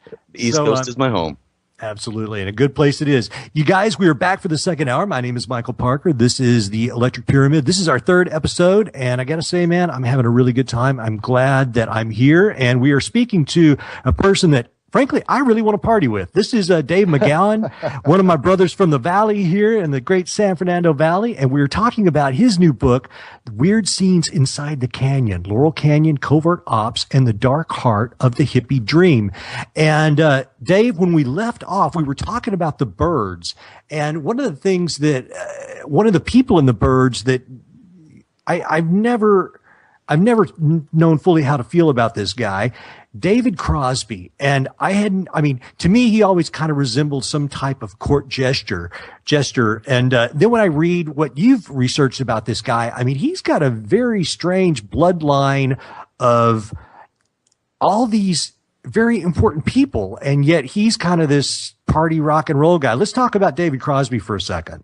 the East Coast is my home. Absolutely, and a good place it is. You guys, we are back for the second hour. My name is Michael Parker. This is the Electric Pyramid. This is our third episode, and I got to say, man, I'm having a really good time. I'm glad that I'm here, and we are speaking to a person that, frankly, I really want to party with. This is Dave McGowan, one of my brothers from the Valley here in the great San Fernando Valley, and we were talking about his new book, Weird Scenes Inside the Canyon, Laurel Canyon, Covert Ops, and the Dark Heart of the Hippie Dream. And Dave, when we left off, we were talking about the Byrds, and one of the things that one of the people in the Byrds that I've never known fully how to feel about this guy, David Crosby. And to me, he always kind of resembled some type of court jester. And then when I read what you've researched about this guy, he's got a very strange bloodline of all these very important people. And yet he's kind of this party rock and roll guy. Let's talk about David Crosby for a second.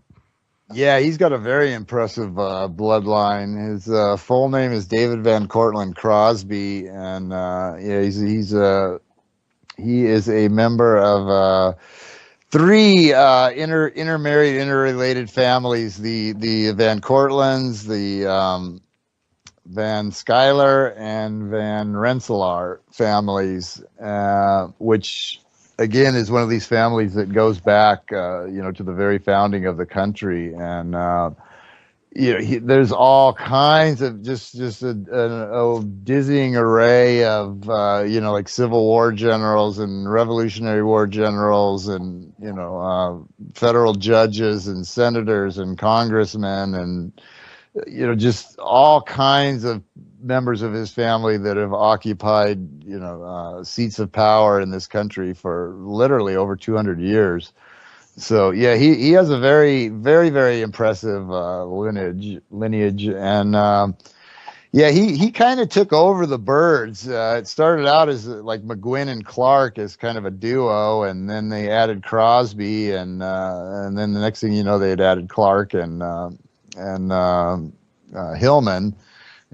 Yeah, he's got a very impressive bloodline. His full name is David Van Cortlandt Crosby, and he is a member of three intermarried, interrelated families: the Van Cortlandts, the Van Schuyler, and Van Rensselaer families, which again is one of these families that goes back to the very founding of the country. And there's all kinds of just a dizzying array of like Civil War generals and Revolutionary War generals, and federal judges and senators and congressmen, and just all kinds of members of his family that have occupied, seats of power in this country for literally over 200 years. So yeah, he has a very, very, very impressive lineage, and he kind of took over the Byrds. It started out as like McGowan and Clark as kind of a duo, and then they added Crosby, and then the next thing you know, they had added Clark and Hillman.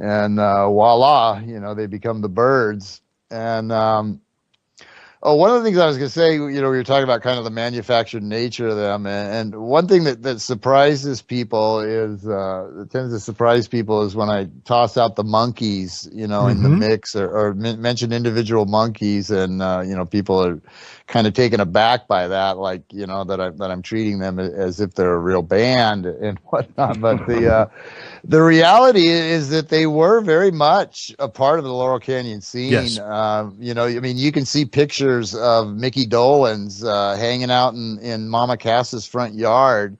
And voila, they become the Byrds. And one of the things I was going to say, we were talking about kind of the manufactured nature of them. And one thing that surprises people is, that tends to surprise people, is when I toss out the Monkees, in the mix, or mention individual Monkees, and, people are kind of taken aback by that, like, that I'm treating them as if they're a real band and whatnot. But the reality is that they were very much a part of the Laurel Canyon scene. Yes. You can see pictures of Mickey Dolenz hanging out in Mama Cass's front yard,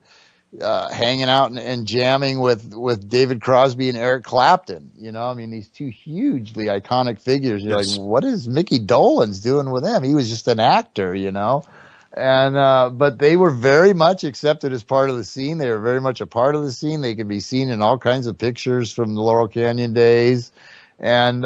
hanging out and jamming with David Crosby and Eric Clapton. These two hugely iconic figures. You're like, what is Mickey Dolenz doing with them? He was just an actor, And but they were very much accepted as part of the scene. They were very much a part of the scene. They can be seen in all kinds of pictures from the Laurel Canyon days. And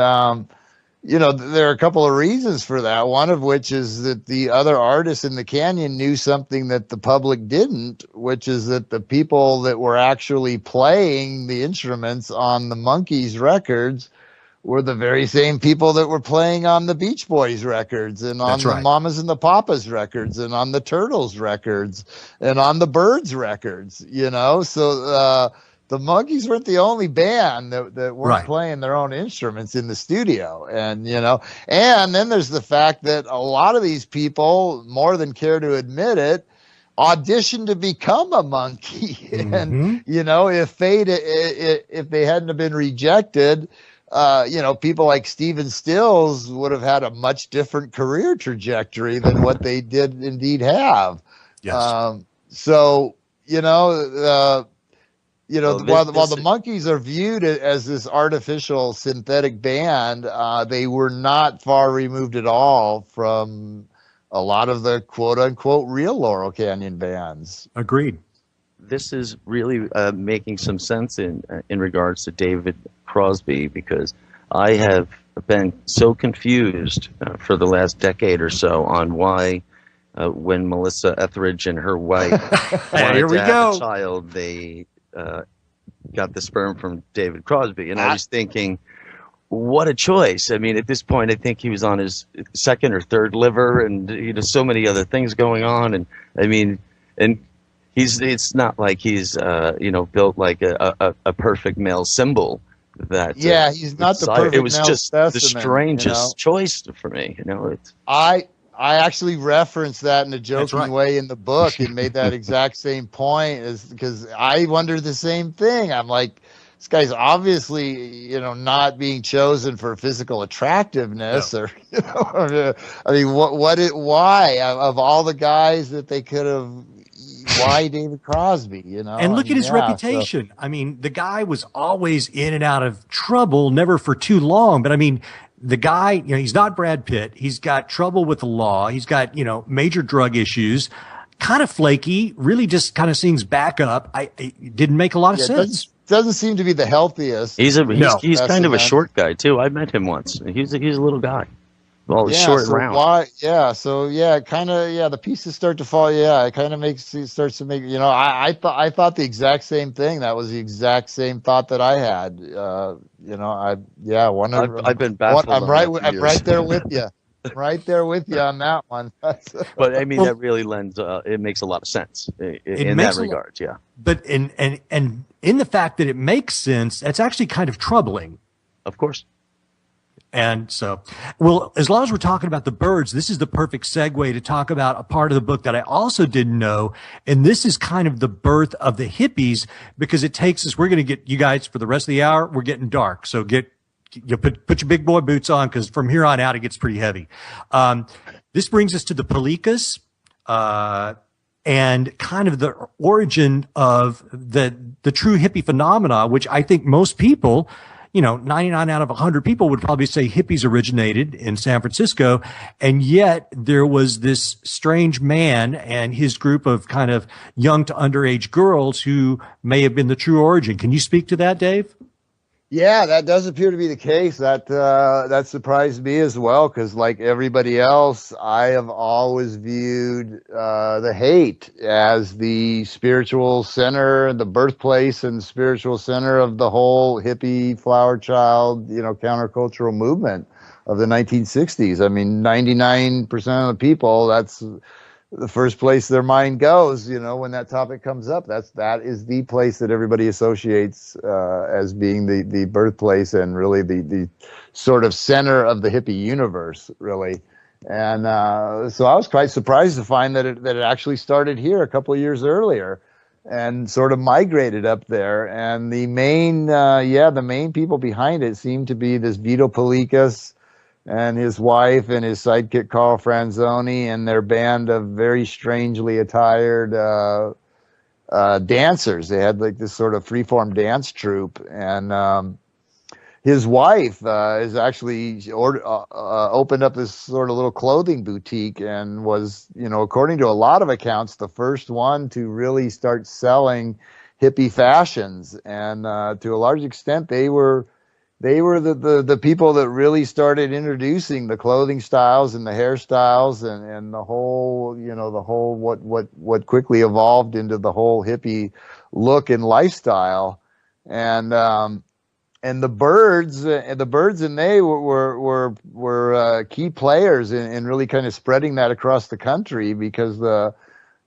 there are a couple of reasons for that. One of which is that the other artists in the canyon knew something that the public didn't, which is that the people that were actually playing the instruments on the Monkees records were the very same people that were playing on the Beach Boys records, and on the Mamas and the Papas records, and on the Turtles records, and on the Byrds records, So the Monkees weren't the only band that weren't playing their own instruments in the studio. And, and then there's the fact that a lot of these people, more than care to admit it, auditioned to become a Monkee. And, if they hadn't have been rejected, people like Stephen Stills would have had a much different career trajectory than what they did indeed have. Yes. While the Monkees are viewed as this artificial synthetic band, they were not far removed at all from a lot of the quote unquote real Laurel Canyon bands. Agreed. This is really making some sense in regards to David Crosby, because I have been so confused for the last decade or so on why when Melissa Etheridge and her wife wanted Here we to have go. a child, they got the sperm from David Crosby. And I was thinking, what a choice. I mean, at this point, I think he was on his second or third liver, and so many other things going on. And I mean, and it's not like he's built like a perfect male symbol. That he's not the perfect. It was male just specimen, the strangest choice for me. I actually referenced that in a joking way in the book and made that exact same point, is because I wonder the same thing. I'm like, this guy's obviously, not being chosen for physical attractiveness, or, I mean, why of all the guys that they could have, why David Crosby, And look at his reputation. I mean, the guy was always in and out of trouble, never for too long, but I mean, the guy, he's not Brad Pitt. He's got trouble with the law. He's got, major drug issues, kind of flaky, really just kind of sings back up. It didn't make a lot of sense. Doesn't seem to be the healthiest. He's kind of a short guy too. I met him once. He's a little guy. Well, short and round. The pieces start to fall. Yeah, it starts to make. I thought the exact same thing. That was the exact same thought that I had. I've been baffled. I'm right there with you. Right there with you on that one. But I mean, that really lends. It makes a lot of sense in that regard. Yeah. But in the fact that it makes sense, it's actually kind of troubling. Of course. And so, well, as long as we're talking about the Byrds, this is the perfect segue to talk about a part of the book that I also didn't know. And this is kind of the birth of the hippies, because it takes us, we're going to get you guys for the rest of the hour. We're getting dark. So put your big boy boots on, because from here on out, it gets pretty heavy. This brings us to the Palikas, and kind of the origin of the true hippie phenomena, which I think most people, 99 out of 100 people would probably say hippies originated in San Francisco. And yet there was this strange man and his group of kind of young to underage girls who may have been the true origin. Can you speak to that, Dave? Yeah, that does appear to be the case. That surprised me as well, because like everybody else, I have always viewed the hate as the spiritual center, the birthplace and spiritual center of the whole hippie flower child, countercultural movement of the 1960s. I mean, 99% of the people, that's the first place their mind goes, when that topic comes up. That is the place that everybody associates as being the birthplace and really the sort of center of the hippie universe, really. And so I was quite surprised to find that it actually started here a couple of years earlier and sort of migrated up there. And the main people behind it seem to be this Vito Palikas and his wife and his sidekick Carl Franzoni and their band of very strangely attired dancers. They had like this sort of freeform dance troupe, and his wife is actually opened up this sort of little clothing boutique and was, according to a lot of accounts, the first one to really start selling hippie fashions. And to a large extent, they were the people that really started introducing the clothing styles and the hairstyles and the whole, what quickly evolved into the whole hippie look and lifestyle. And the Byrds and they were key players in really kind of spreading that across the country, because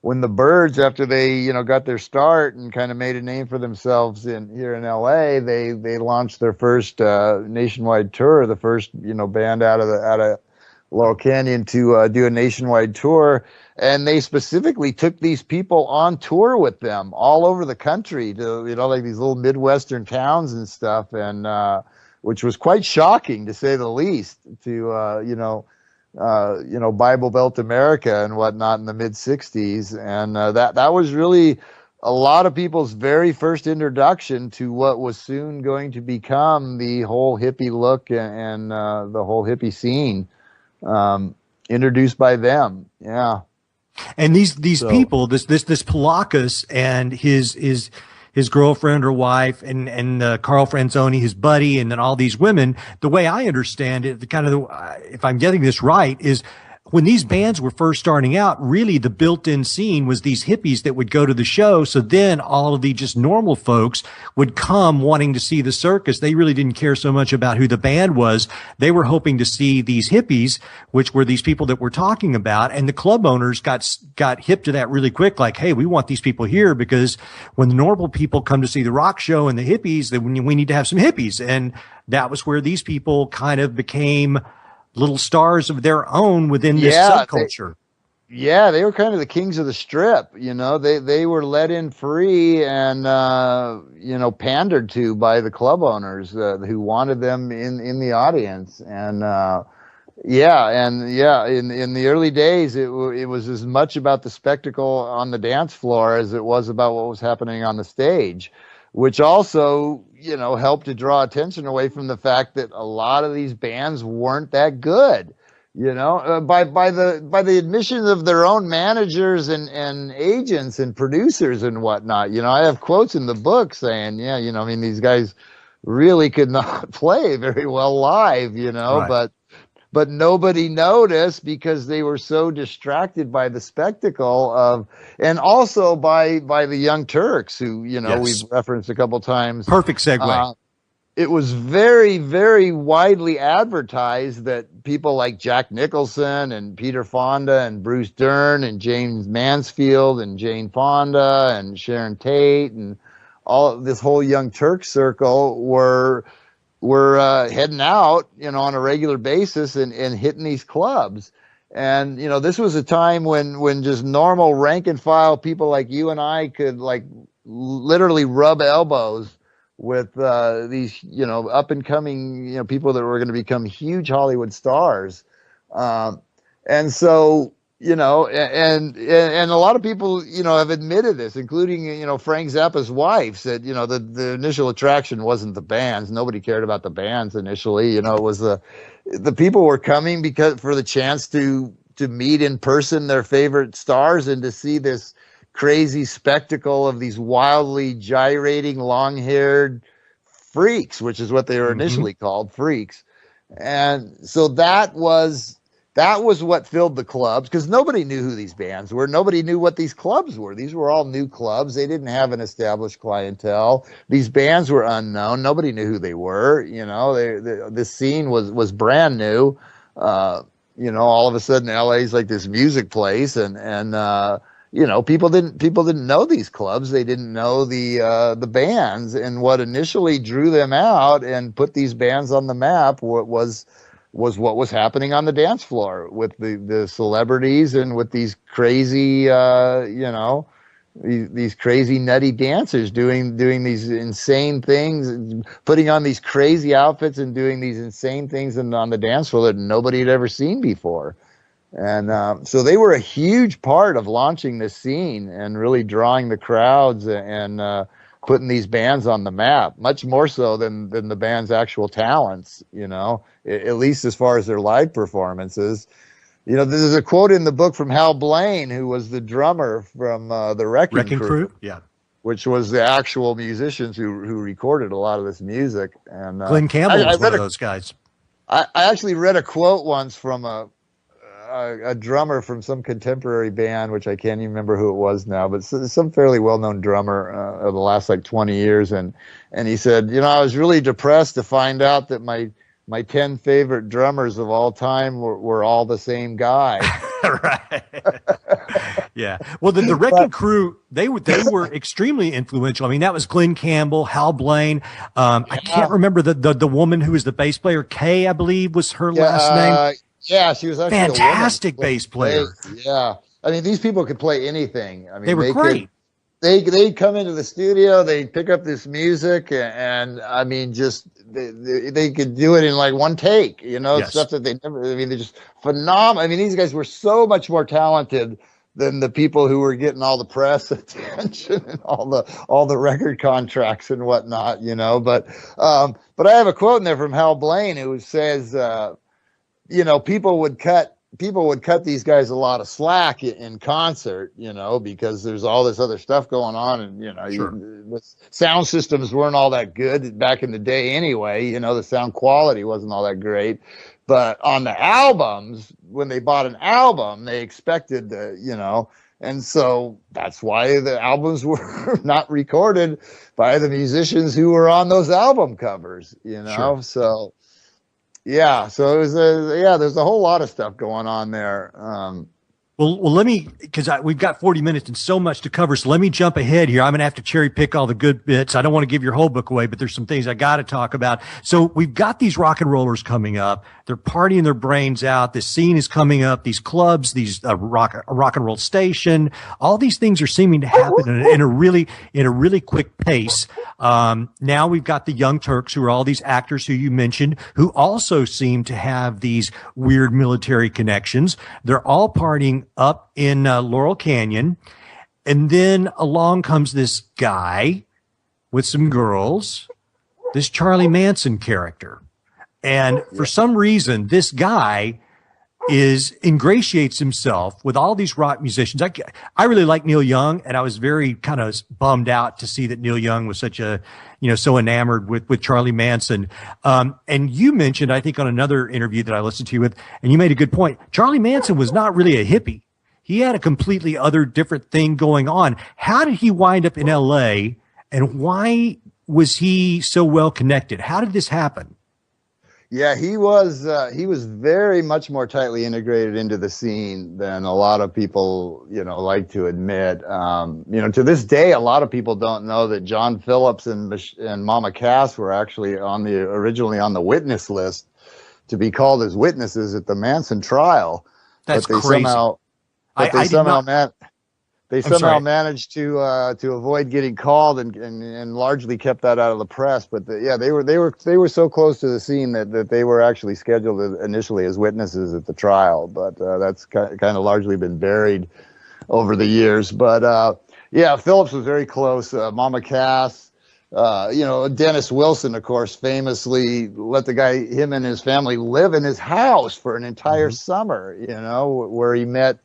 when the Byrds, after they got their start and kind of made a name for themselves here in LA, they launched their first nationwide tour, the first band out of Laurel Canyon to do a nationwide tour, and they specifically took these people on tour with them all over the country to like these little Midwestern towns and stuff, and which was quite shocking to say the least to Bible Belt America and whatnot in the mid 60s. And that was really a lot of people's very first introduction to what was soon going to become the whole hippie look and the whole hippie scene, introduced by them. Yeah. And these people, this Palakas and his his girlfriend or wife, and Carl Franzoni, his buddy, and then all these women. The way I understand it, if I'm getting this right, is when these bands were first starting out, really the built-in scene was these hippies that would go to the show. So then all of the just normal folks would come wanting to see the circus. They really didn't care so much about who the band was. They were hoping to see these hippies, which were these people that we're talking about. And the club owners got hip to that really quick. Like, hey, we want these people here because when the normal people come to see the rock show and the hippies, then we need to have some hippies. And that was where these people kind of became little stars of their own within this subculture. They were kind of the kings of the strip. They were let in free and pandered to by the club owners who wanted them in the audience. And in the early days, it was as much about the spectacle on the dance floor as it was about what was happening on the stage, which also helped to draw attention away from the fact that a lot of these bands weren't that good, by the admission of their own managers and agents and producers and whatnot. I have quotes in the book saying, these guys really could not play very well live, right. But nobody noticed because they were so distracted by the spectacle of, and also by the Young Turks, who, we've referenced a couple times. Perfect segue. It was very, very widely advertised that people like Jack Nicholson and Peter Fonda and Bruce Dern and James Mansfield and Jane Fonda and Sharon Tate and all this whole Young Turks circle were heading out, on a regular basis and hitting these clubs. And, this was a time when just normal rank and file people like you and I could literally rub elbows with these, up and coming, people that were going to become huge Hollywood stars. And so, and a lot of people, have admitted this, including, Frank Zappa's wife said, the initial attraction wasn't the bands. Nobody cared about the bands initially. It was the people were coming because for the chance to meet in person their favorite stars and to see this crazy spectacle of these wildly gyrating, long-haired freaks, which is what they were initially called, freaks. And so that was what filled the clubs, because nobody knew who these bands were. Nobody knew what these clubs were. These were all new clubs. They didn't have an established clientele. These bands were unknown. Nobody knew who they were. The scene was brand new. All of a sudden LA is like this music place, and people didn't know these clubs. They didn't know the bands, and what initially drew them out and put these bands on the map was what was happening on the dance floor with the celebrities and with these crazy, these crazy nutty dancers doing these insane things, putting on these crazy outfits and doing these insane things on the dance floor that nobody had ever seen before. And so they were a huge part of launching this scene and really drawing the crowds and putting these bands on the map, much more so than the band's actual talents, at least as far as their live performances. There's a quote in the book from Hal Blaine, who was the drummer from the Wrecking Crew, which was the actual musicians who recorded a lot of this music. And Glenn Campbell was one of those guys. I actually read a quote once from a drummer from some contemporary band, which I can't even remember who it was now, but some fairly well-known drummer of the last 20 years. And he said, I was really depressed to find out that my 10 favorite drummers of all time were all the same guy. Right. Yeah. Well, the Wrecking Crew, they were extremely influential. I mean, that was Glenn Campbell, Hal Blaine. I can't remember the woman who was the bass player. Kay, I believe, was her last name. Yeah, she was actually fantastic bass player. Yeah, I mean, these people could play anything. I mean, they were great. They'd come into the studio, they'd pick up this music, and I mean, just they could do it in one take. Stuff that they never. I mean, they're just phenomenal. I mean, these guys were so much more talented than the people who were getting all the press attention and all the record contracts and whatnot. But I have a quote in there from Hal Blaine who says. People would cut people would cut these guys a lot of slack in concert, you know, because there's all this other stuff going on, and you know, Sure. the sound systems weren't all that good back in the day anyway. You know, the sound quality wasn't all that great. But on the albums, when they bought an album, they expected to, you know, and so that's why the albums were not recorded by the musicians who were on those album covers, you know. Sure. So yeah, so it was there's a whole lot of stuff going on there. Well, let me, because we've got 40 minutes and so much to cover. So let me jump ahead here. I'm going to have to cherry pick all the good bits. I don't want to give your whole book away, but there's some things I got to talk about. So we've got these rock and rollers coming up. They're partying their brains out. The scene is coming up. These clubs, these rock and roll station, all these things are seeming to happen in a really quick pace. Now we've got the Young Turks, who are all these actors who you mentioned, who also seem to have these weird military connections. They're all partying up in Laurel Canyon. And then along comes this guy with some girls, this Charlie Manson character. And for some reason, this guy ingratiates himself with all these rock musicians. I really like Neil Young, and I was very kind of bummed out to see that Neil Young was such a, you know, so enamored with Charlie Manson. And you mentioned, I think on another interview that I listened to you with, and you made a good point. Charlie Manson was not really a hippie. He had a completely other different thing going on. How did he wind up in LA, and why was he so well connected? How did this happen? Yeah, he was very much more tightly integrated into the scene than a lot of people, you know, like to admit. You know, to this day, a lot of people don't know that John Phillips and Mama Cass were actually originally on the witness list to be called as witnesses at the Manson trial. That's but they crazy. They somehow managed to avoid getting called and largely kept that out of the press. But they were so close to the scene that they were actually scheduled initially as witnesses at the trial. But that's kind of largely been buried over the years. But Phillips was very close. Mama Cass, you know, Dennis Wilson, of course, famously let him and his family live in his house for an entire summer. You know, where he met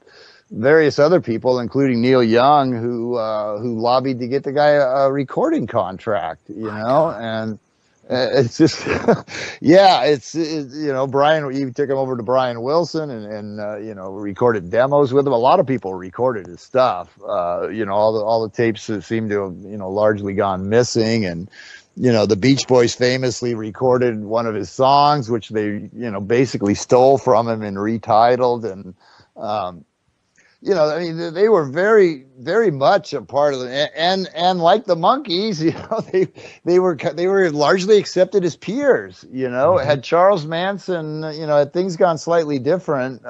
various other people, including Neil Young, who lobbied to get the guy a recording contract, you know, and it's just, you know, you took him over to Brian Wilson and you know, recorded demos with him. A lot of people recorded his stuff. You know, all the tapes seem to have, you know, largely gone missing. And, you know, the Beach Boys famously recorded one of his songs, which they, you know, basically stole from him and retitled. And, you know, I mean, they were very, very much a part of it, and like the Monkees, you know, they were largely accepted as peers. You know, had Charles Manson, you know, had things gone slightly different,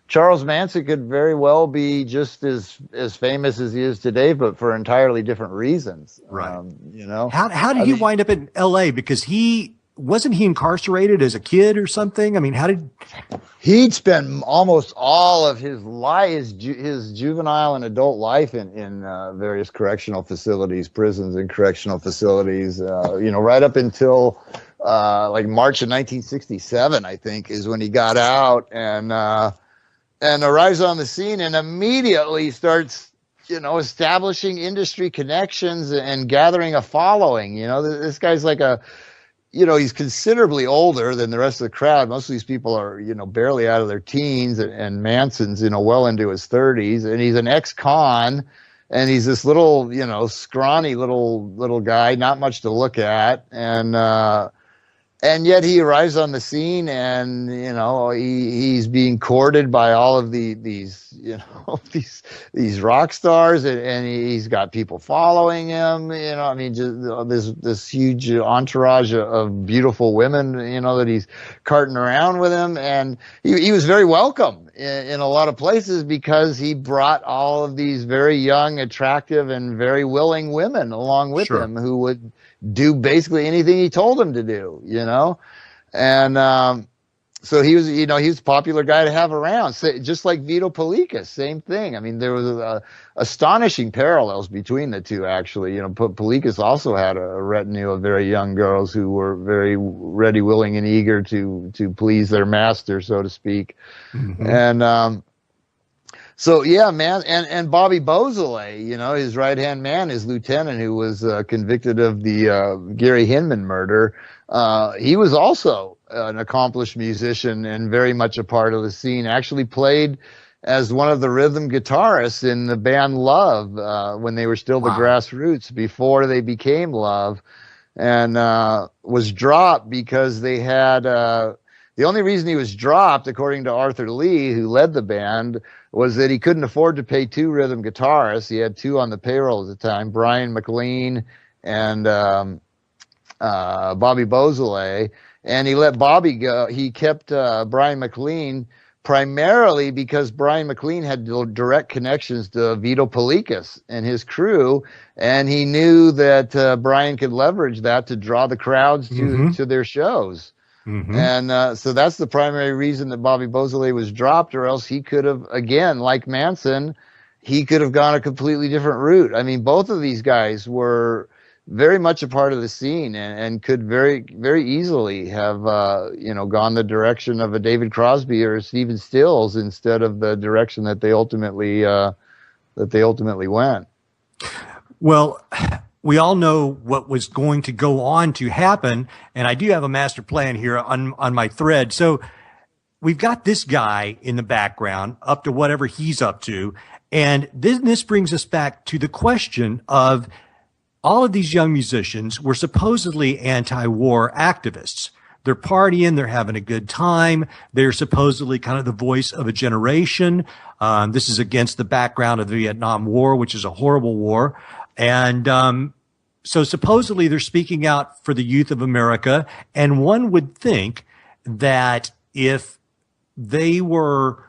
Charles Manson could very well be just as famous as he is today, but for entirely different reasons. Right. You know, how did he wind up in L.A.? Because wasn't he incarcerated as a kid or something? I mean, he'd spent almost all of his life, his juvenile and adult life in various correctional facilities, prisons and correctional facilities, you know, right up until like March of 1967, I think, is when he got out and arrives on the scene and immediately starts, you know, establishing industry connections and gathering a following. You know, this guy's like you know, he's considerably older than the rest of the crowd. Most of these people are, you know, barely out of their teens, and Manson's, you know, well into his 30s, and he's an ex-con, and he's this little, you know, scrawny little guy, not much to look at, and yet he arrives on the scene, and, you know, he's being courted by all of these, you know, these rock stars, and he's got people following him. You know, I mean, just this huge entourage of beautiful women, you know, that he's carting around with him, and he was very welcome in a lot of places because he brought all of these very young, attractive, and very willing women along with him who would do basically anything he told them to do, you know? And so he was, he was a popular guy to have around. So, just like Vito Polikas, same thing. I mean, there was astonishing parallels between the two, actually. Polikas also had a retinue of very young girls who were very ready, willing, and eager to please their master, so to speak. Mm-hmm. And so, yeah, man. And Bobby Beausoleil, his right-hand man, his lieutenant, who was convicted of the Gary Hinman murder, he was also an accomplished musician and very much a part of the scene. Actually played as one of the rhythm guitarists in the band Love when they were still the Grassroots, before they became Love, and was dropped because they had the only reason he was dropped, according to Arthur Lee, who led the band, was that he couldn't afford to pay two rhythm guitarists. He had two on the payroll at the time, Brian McLean and Bobby Beausoleil, and he let Bobby go. He kept Brian McLean primarily because Brian McLean had direct connections to Vito Polikas and his crew, and he knew that Brian could leverage that to draw the crowds to their shows. Mm-hmm. And so that's the primary reason that Bobby Beausoleil was dropped, or else he could have, again, like Manson, he could have gone a completely different route. I mean, both of these guys were very much a part of the scene and could very, very easily have, gone the direction of a David Crosby or a Stephen Stills instead of the direction that they ultimately went. Well, we all know what was going to go on to happen, and I do have a master plan here on my thread. So we've got this guy in the background up to whatever he's up to, and this brings us back to the question of all of these young musicians were supposedly anti-war activists. They're partying, they're having a good time. They're supposedly kind of the voice of a generation. This is against the background of the Vietnam War, which is a horrible war. And so supposedly they're speaking out for the youth of America. And one would think that if they were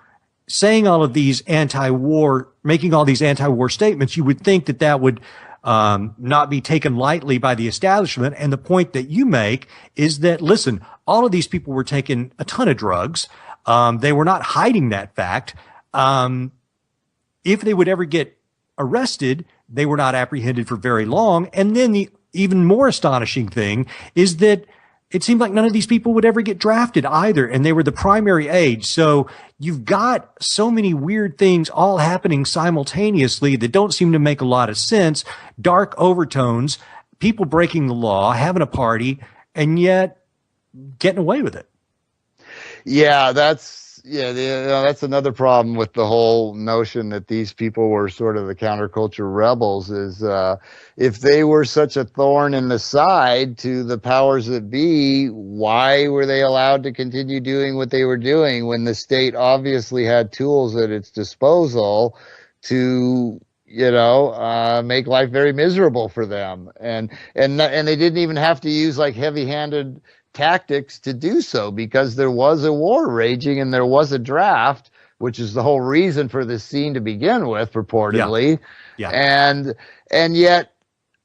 saying all of these anti-war, making all these anti-war statements, you would think that that would not be taken lightly by the establishment. And the point that you make is that, listen, all of these people were taking a ton of drugs. They were not hiding that fact. If they would ever get arrested, they were not apprehended for very long. And then the even more astonishing thing is that it seemed like none of these people would ever get drafted either, and they were the primary age. So you've got so many weird things all happening simultaneously that don't seem to make a lot of sense. Dark overtones, people breaking the law, having a party, and yet getting away with it. Yeah, that's another problem with the whole notion that these people were sort of the counterculture rebels, is if they were such a thorn in the side to the powers that be, why were they allowed to continue doing what they were doing when the state obviously had tools at its disposal to make life very miserable for them, and they didn't even have to use like heavy-handed tactics to do so, because there was a war raging and there was a draft, which is the whole reason for this scene to begin with, purportedly. Yeah. And yet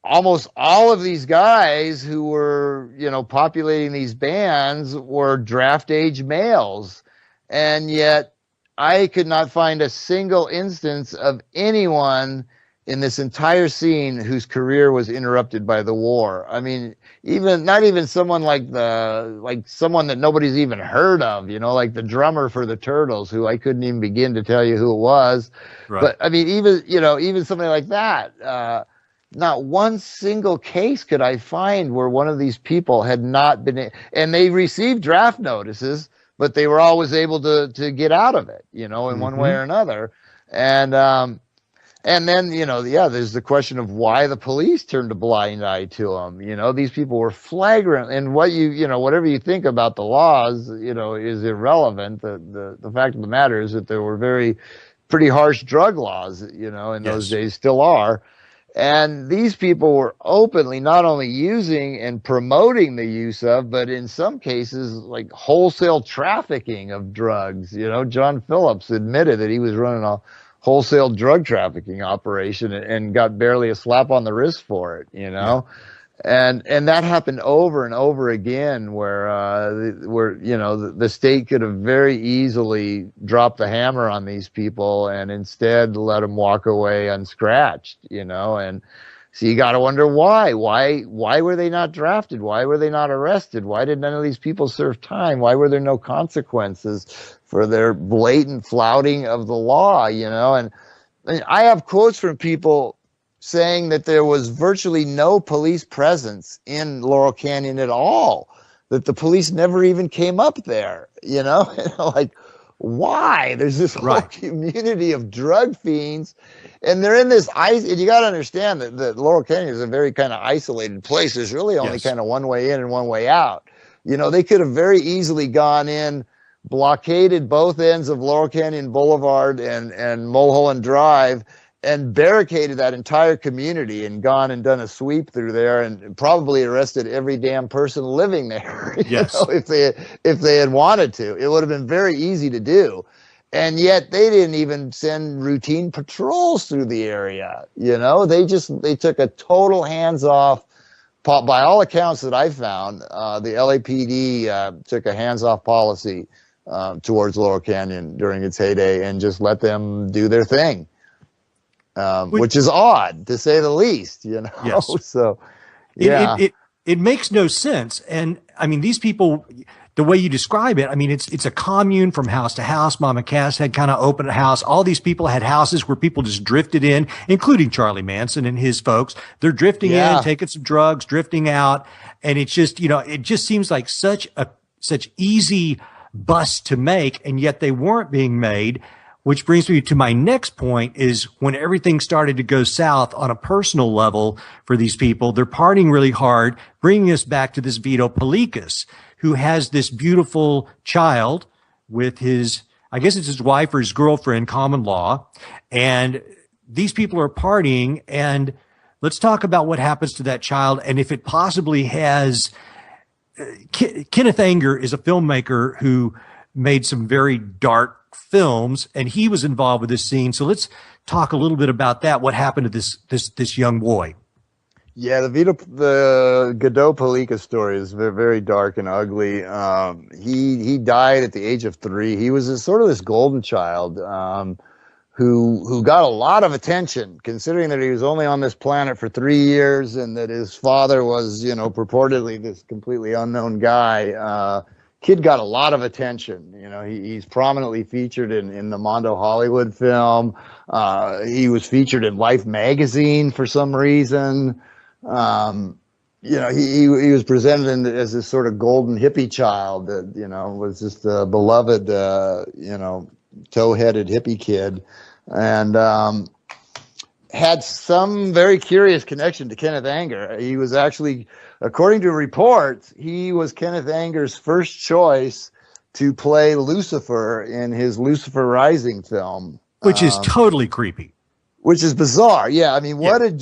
almost all of these guys who were, populating these bands were draft age males. And yet I could not find a single instance of anyone in this entire scene whose career was interrupted by the war. I mean, not even someone like someone that nobody's even heard of, like the drummer for the Turtles, who I couldn't even begin to tell you who it was. Right. But I mean, even somebody like that, not one single case could I find where one of these people had not been, and they received draft notices, but they were always able to get out of it, in one way or another. And then, there's the question of why the police turned a blind eye to them. These people were flagrant, and whatever you think about the laws, is irrelevant. The fact of the matter is that there were pretty harsh drug laws, in those days, still are. And these people were openly not only using and promoting the use of, but in some cases, like wholesale trafficking of drugs. John Phillips admitted that he was running a wholesale drug trafficking operation and got barely a slap on the wrist for it, And that happened over and over again, where the state could have very easily dropped the hammer on these people and instead let them walk away unscratched, and so you got to wonder why were they not drafted? Why were they not arrested? Why did none of these people serve time? Why were there no consequences for their blatant flouting of the law? And I have quotes from people saying that there was virtually no police presence in Laurel Canyon at all, that the police never even came up there, like, why? There's this whole community of drug fiends, and they're in this ice, and you got to understand that Laurel Canyon is a very kind of isolated place. There's really only kind of one way in and one way out. They could have very easily gone in, blockaded both ends of Laurel Canyon Boulevard and Mulholland Drive, and barricaded that entire community and gone and done a sweep through there and probably arrested every damn person living there. If they had wanted to. It would have been very easy to do. And yet they didn't even send routine patrols through the area. They took a total hands-off, by all accounts that I found, the LAPD took a hands-off policy towards Laurel Canyon during its heyday and just let them do their thing. Which is odd, to say the least, Yes. So, yeah. It makes no sense. And I mean, these people, the way you describe it, I mean, it's a commune from house to house. Mama Cass had kind of open a house. All these people had houses where people just drifted in, including Charlie Manson and his folks. They're drifting in, taking some drugs, drifting out. And it's just, it just seems like such easy busts to make. And yet they weren't being made. Which brings me to my next point, is when everything started to go south on a personal level for these people, they're partying really hard, bringing us back to this Vito Pelikas, who has this beautiful child with I guess it's his wife or his girlfriend, common law. And these people are partying, and let's talk about what happens to that child and if it possibly has. Kenneth Anger is a filmmaker who made some very dark films, and he was involved with this scene. So let's talk a little bit about that. What happened to this young boy? Yeah, the Godot Palika story is very, very dark and ugly. He died at the age of 3. He was sort of this golden child who got a lot of attention, considering that he was only on this planet for 3 years and that his father was, purportedly this completely unknown guy. Kid got a lot of attention. He's prominently featured in the Mondo Hollywood film. He was featured in Life magazine for some reason. He was presented as this sort of golden hippie child that, was just a beloved, tow-headed hippie kid, and had some very curious connection to Kenneth Anger. He was actually, according to reports, he was Kenneth Anger's first choice to play Lucifer in his Lucifer Rising film, which is totally creepy. Which is bizarre. Yeah, I mean, what did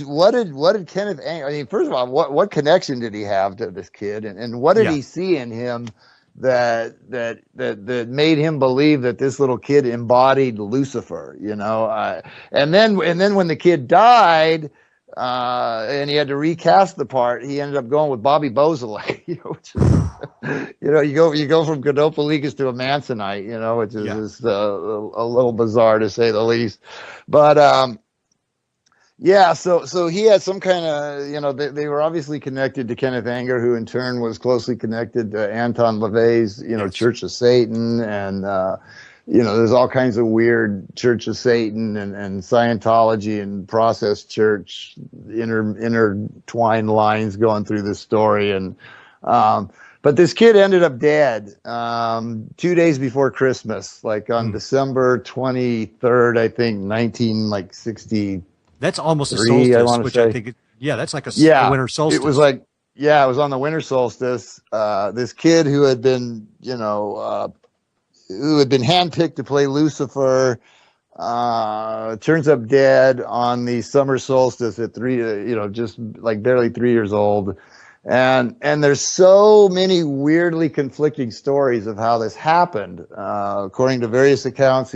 Kenneth Anger? I mean, first of all, what connection did he have to this kid, and what did he see in him that made him believe that this little kid embodied Lucifer? And then when the kid died, and he had to recast the part, he ended up going with Bobby Beausoleil. Which is, you go from Godot Pelikas to a Mansonite, which is just a little bizarre to say the least. But yeah, so he had some kind of, they were obviously connected to Kenneth Anger, who in turn was closely connected to Anton LaVey's, Church of Satan, and there's all kinds of weird Church of Satan and Scientology and process church intertwined lines going through this story, and but this kid ended up dead 2 days before Christmas, like on December 23rd, I think, 1960. That's almost a solstice, which I think, that's like a winter solstice. It was like, it was on the winter solstice. This kid who had been, handpicked to play Lucifer, turns up dead on the summer solstice at 3, just like barely 3 years old. And there's so many weirdly conflicting stories of how this happened. According to various accounts,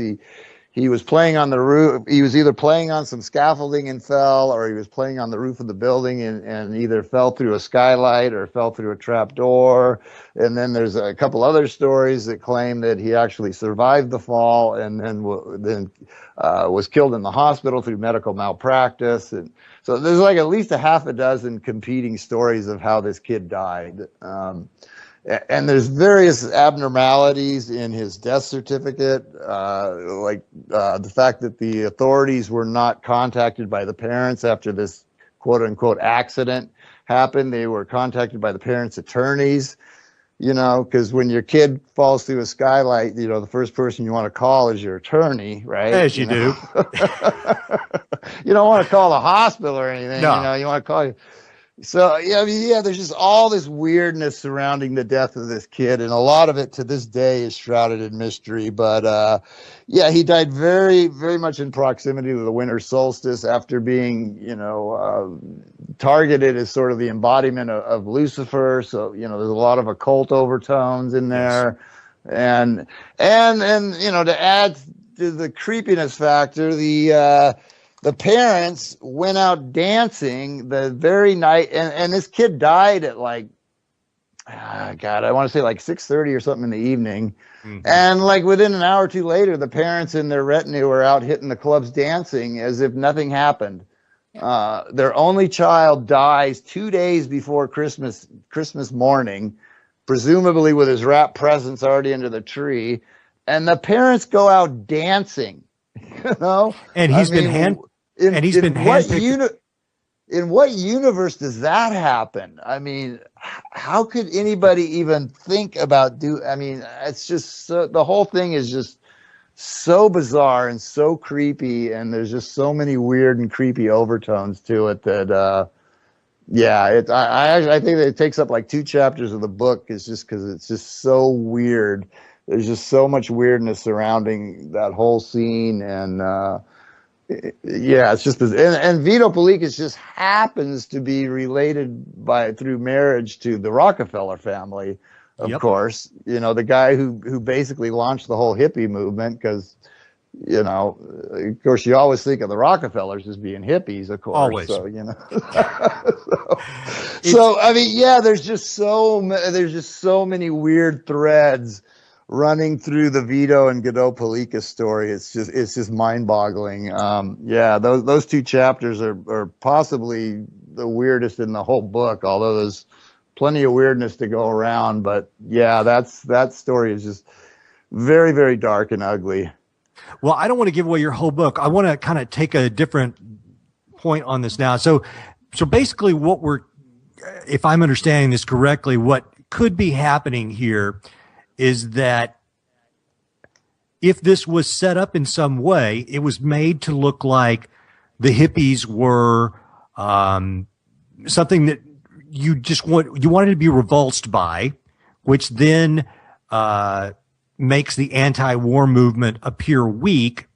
he was playing on the roof. He was either playing on some scaffolding and fell, or he was playing on the roof of the building and either fell through a skylight or fell through a trap door. And then there's a couple other stories that claim that he actually survived the fall and then was killed in the hospital through medical malpractice. And so there's like at least a half a dozen competing stories of how this kid died. And there's various abnormalities in his death certificate, like the fact that the authorities were not contacted by the parents after this quote unquote accident happened. They were contacted by the parents' attorneys, you know, because when your kid falls through a skylight, you know, the first person you want to call is your attorney, right? As you do. You don't want to call the hospital or anything, No. you know, you want to call you. So, yeah, I mean, yeah, there's just all this weirdness surrounding the death of this kid, and a lot of it to this day is shrouded in mystery. But, yeah, he died very, very much in proximity to the winter solstice after being, you know, targeted as sort of the embodiment of Lucifer. So, you know, there's a lot of occult overtones in there. Yes. And you know, to add to the creepiness factor, the parents went out dancing the very night, and this kid died at like, God, I want to say like 6:30 or something in the evening. Mm-hmm. And like within an hour or two later, the parents and their retinue were out hitting the clubs dancing as if nothing happened. Their only child dies 2 days before Christmas morning, presumably with his wrapped presents already under the tree. And the parents go out dancing, you know? And he's been handpicked. In what universe does that happen? I mean, how could anybody even think about it's just so, the whole thing is just so bizarre and so creepy, and there's just so many weird and creepy overtones to it that I think that it takes up like 2 chapters of the book is just because it's just so weird. There's just so much weirdness surrounding that whole scene, and it's just and Vito Pellicas just happens to be related through marriage to the Rockefeller family, of course. You know, the guy who basically launched the whole hippie movement, because, you know, of course, you always think of the Rockefellers as being hippies, of course. Always. So, you know, so I mean, yeah, there's just so many weird threads running through the Vito and Godot Pellicas story. It's just mind-boggling. Those 2 chapters are possibly the weirdest in the whole book, although there's plenty of weirdness to go around. But yeah, that story is just very, very dark and ugly. Well, I don't want to give away your whole book. I want to kind of take a different point on this now. So basically if I'm understanding this correctly, what could be happening here is that if this was set up in some way, it was made to look like the hippies were something that you wanted to be revulsed by, which then makes the anti-war movement appear weak.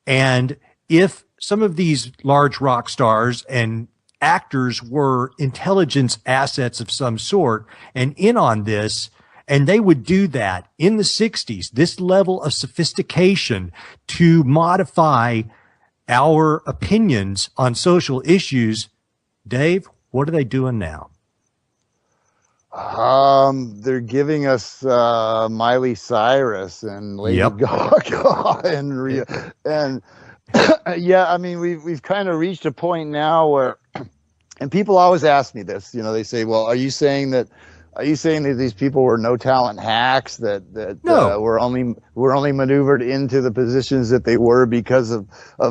And if some of these large rock stars and actors were intelligence assets of some sort and in on this, and they would do that in the 60s, this level of sophistication to modify our opinions on social issues. Dave, what are they doing now? They're giving us Miley Cyrus and Lady Gaga and yeah, I mean, we've kind of reached a point now where, and people always ask me this, you know, they say, well, are you saying that these people were no talent hacks that No. were only maneuvered into the positions that they were because of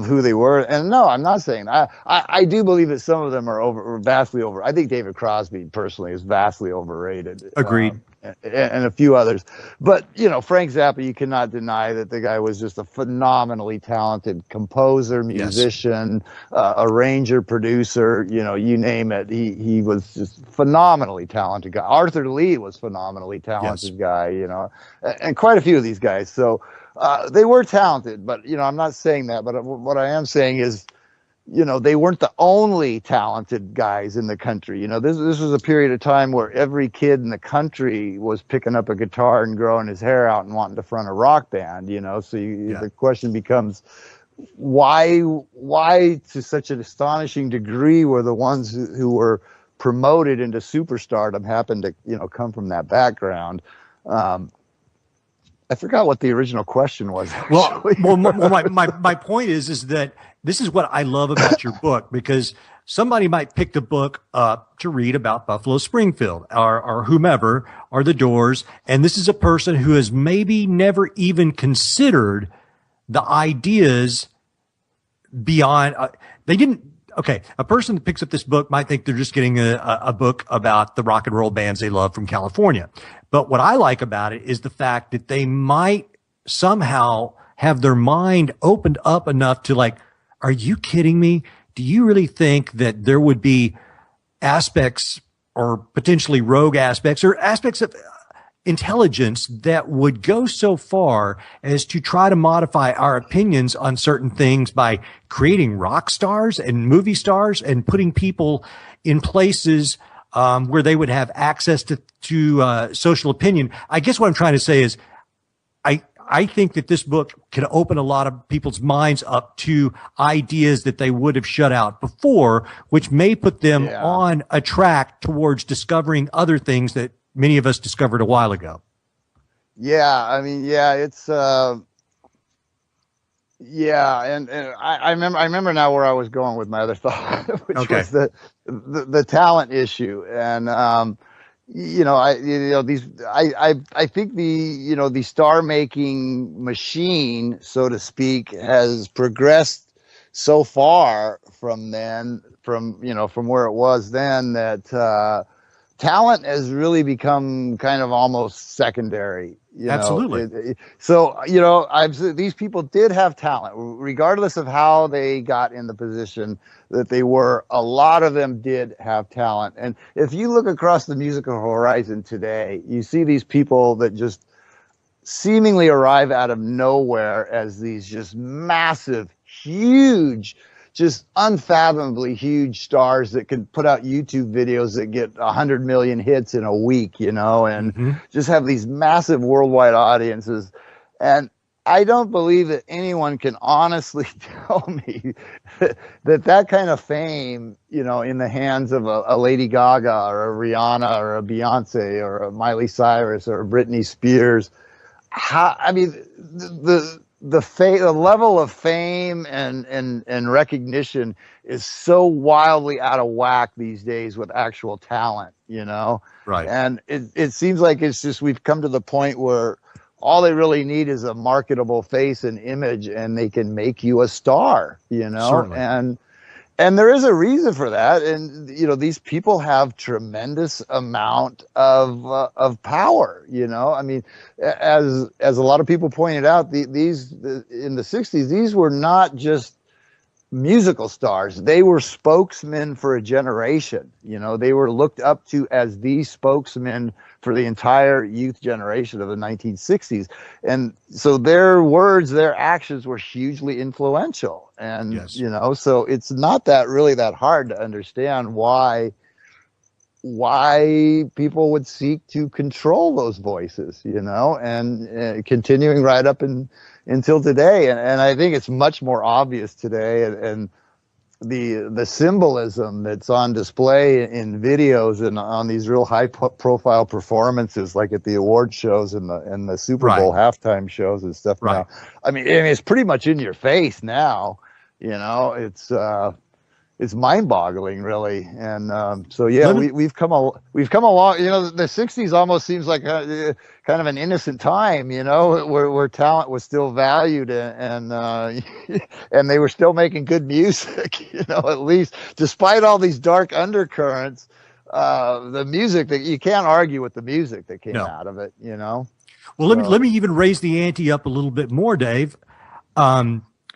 who they were? And no, I'm not saying that. I do believe that some of them are vastly over. I think David Crosby personally is vastly overrated. Agreed. And a few others. But, you know, Frank Zappa, you cannot deny that the guy was just a phenomenally talented composer, musician, arranger, producer, you know, you name it. He was just phenomenally talented guy. Arthur Lee was phenomenally talented guy, you know, and quite a few of these guys. So they were talented, but, you know, I'm not saying that. But what I am saying is you know, they weren't the only talented guys in the country. You know, this was a period of time where every kid in the country was picking up a guitar and growing his hair out and wanting to front a rock band, you know. So the question becomes, why to such an astonishing degree were the ones who were promoted into superstardom happened to, you know, come from that background? I forgot what the original question was. Well, my point is that this is what I love about your book, because somebody might pick the book up to read about Buffalo Springfield or whomever, or the Doors, and this is a person who has maybe never even considered the ideas beyond. A person that picks up this book might think they're just getting a book about the rock and roll bands they love from California. But what I like about it is the fact that they might somehow have their mind opened up enough to, like, are you kidding me? Do you really think that there would be aspects, or potentially rogue aspects, or aspects of intelligence that would go so far as to try to modify our opinions on certain things by creating rock stars and movie stars and putting people in places where they would have access to social opinion? I guess what I'm trying to say is I think that this book can open a lot of people's minds up to ideas that they would have shut out before, which may put them on a track towards discovering other things that many of us discovered a while ago. Yeah, I mean, it's and I remember now where I was going with my other thought, which was the talent issue. And I think the star making machine, so to speak, has progressed so far from where it was then, that talent has really become kind of almost secondary. Absolutely. These people did have talent, regardless of how they got in the position that they were. A lot of them did have talent. And if you look across the musical horizon today, you see these people that just seemingly arrive out of nowhere as these just massive, huge, just unfathomably huge stars that can put out YouTube videos that get 100 million hits in a week, and just have these massive worldwide audiences. And I don't believe that anyone can honestly tell me that kind of fame, in the hands of a Lady Gaga or a Rihanna or a Beyonce or a Miley Cyrus or a Britney Spears, the level of fame and recognition is so wildly out of whack these days with actual talent, Right. And it seems like it's just, we've come to the point where all they really need is a marketable face and image, and they can make you a star, Certainly. And there is a reason for that. And, these people have tremendous amount of power, I mean, as a lot of people pointed out, these in the 60s, these were not just musical stars. They were spokesmen for a generation. They were looked up to as the spokesmen for the entire youth generation of the 1960s. And so their words, their actions were hugely influential. And, Yes. So it's not really that hard to understand why people would seek to control those voices, and continuing right up until today. And I think it's much more obvious today. And the symbolism that's on display in videos and on these real high profile performances, like at the award shows and the Super Bowl halftime shows and stuff. Right. Now, I mean, it's pretty much in your face now. It's mind-boggling, really. And we've come along. The 60s almost seems like kind of an innocent time, where talent was still valued, and they were still making good music, at least despite all these dark undercurrents. The music, that you can't argue with the music that came out of it, Well, let me even raise the ante up a little bit more, Dave.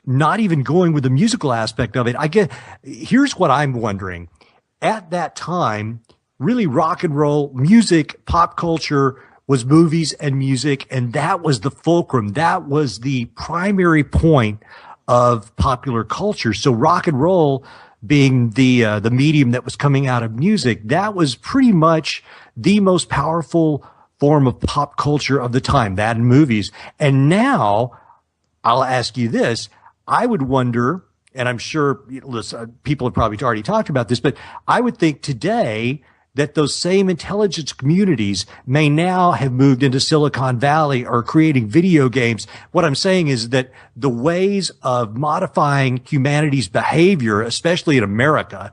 Not even going with the musical aspect of it. Here's what I'm wondering. At that time, really rock and roll music, pop culture was movies and music, and that was the fulcrum. That was the primary point of popular culture. So rock and roll being the medium that was coming out of music, that was pretty much the most powerful form of pop culture of the time, that and movies. And now I'll ask you this. I would wonder, and I'm sure people have probably already talked about this, but I would think today that those same intelligence communities may now have moved into Silicon Valley or creating video games. What I'm saying is that the ways of modifying humanity's behavior, especially in America,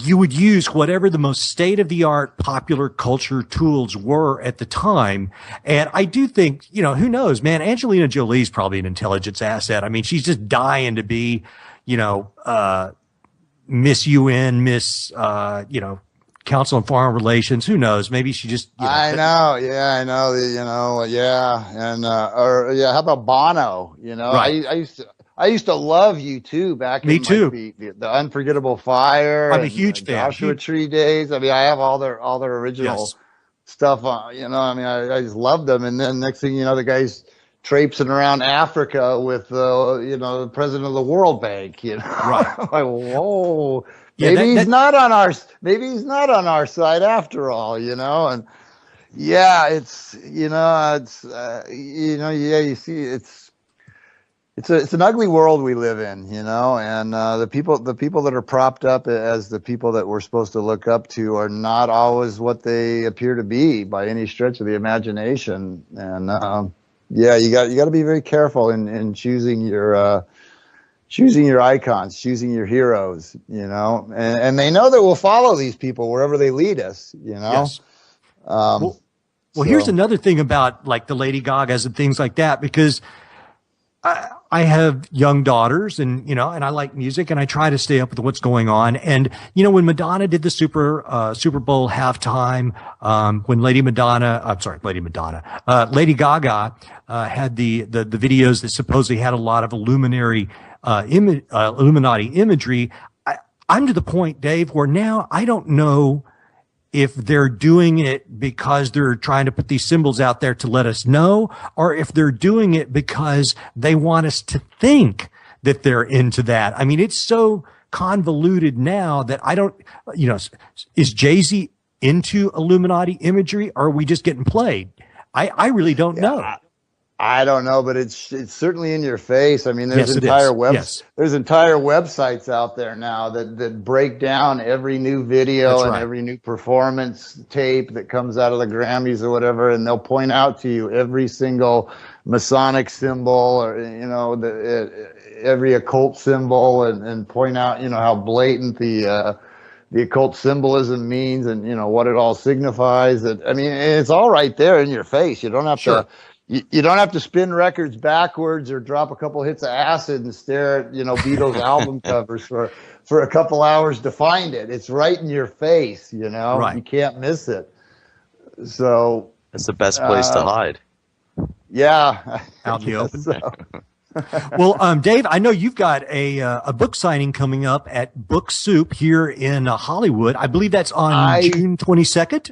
you would use whatever the most state-of-the-art popular culture tools were at the time. And I do think, who knows, man, Angelina Jolie's probably an intelligence asset. I mean, she's just dying to be, Miss UN, Miss, Council on Foreign Relations. Who knows? Maybe she just. I know. Yeah, I know. Yeah, and how about Bono? Right. I used to love you too back Me in too. Like, the Unforgettable Fire. I'm a huge fan. Joshua Tree days. I mean, I have all their original stuff. I just loved them. And then next thing you know, the guy's traipsing around Africa with the president of the World Bank. Right. Like, whoa. Yeah, Maybe he's not on our side after all. And yeah, you see it's an ugly world we live in, and the people that are propped up as the people that we're supposed to look up to are not always what they appear to be by any stretch of the imagination. And you got to be very careful in choosing your icons, choosing your heroes, and they know that we'll follow these people wherever they lead us, Yes. Well, here's another thing about like the Lady Gagas and things like that, because I have young daughters and I like music and I try to stay up with what's going on. And, when Madonna did the Super Bowl halftime, when Lady Gaga, had the videos that supposedly had a lot of Illuminati imagery. I'm to the point, Dave, where now I don't know if they're doing it because they're trying to put these symbols out there to let us know, or if they're doing it because they want us to think that they're into that. I mean, it's so convoluted now that I don't, is Jay-Z into Illuminati imagery, or are we just getting played? I really don't know. I don't know, but it's certainly in your face. I mean, there's Yes, entire there's entire websites out there now that break down every new video and every new performance tape that comes out of the Grammys or whatever, and they'll point out to you every single Masonic symbol or every occult symbol and point out how blatant the occult symbolism means and what it all signifies. I mean, it's all right there in your face. You don't have to. You don't have to spin records backwards or drop a couple hits of acid and stare at Beatles album covers for a couple hours to find it. It's right in your face. Right. You can't miss it. So it's the best place to hide. Yeah, Out in the open. So. Well, Dave, I know you've got a book signing coming up at Book Soup here in Hollywood. I believe that's on June 22nd.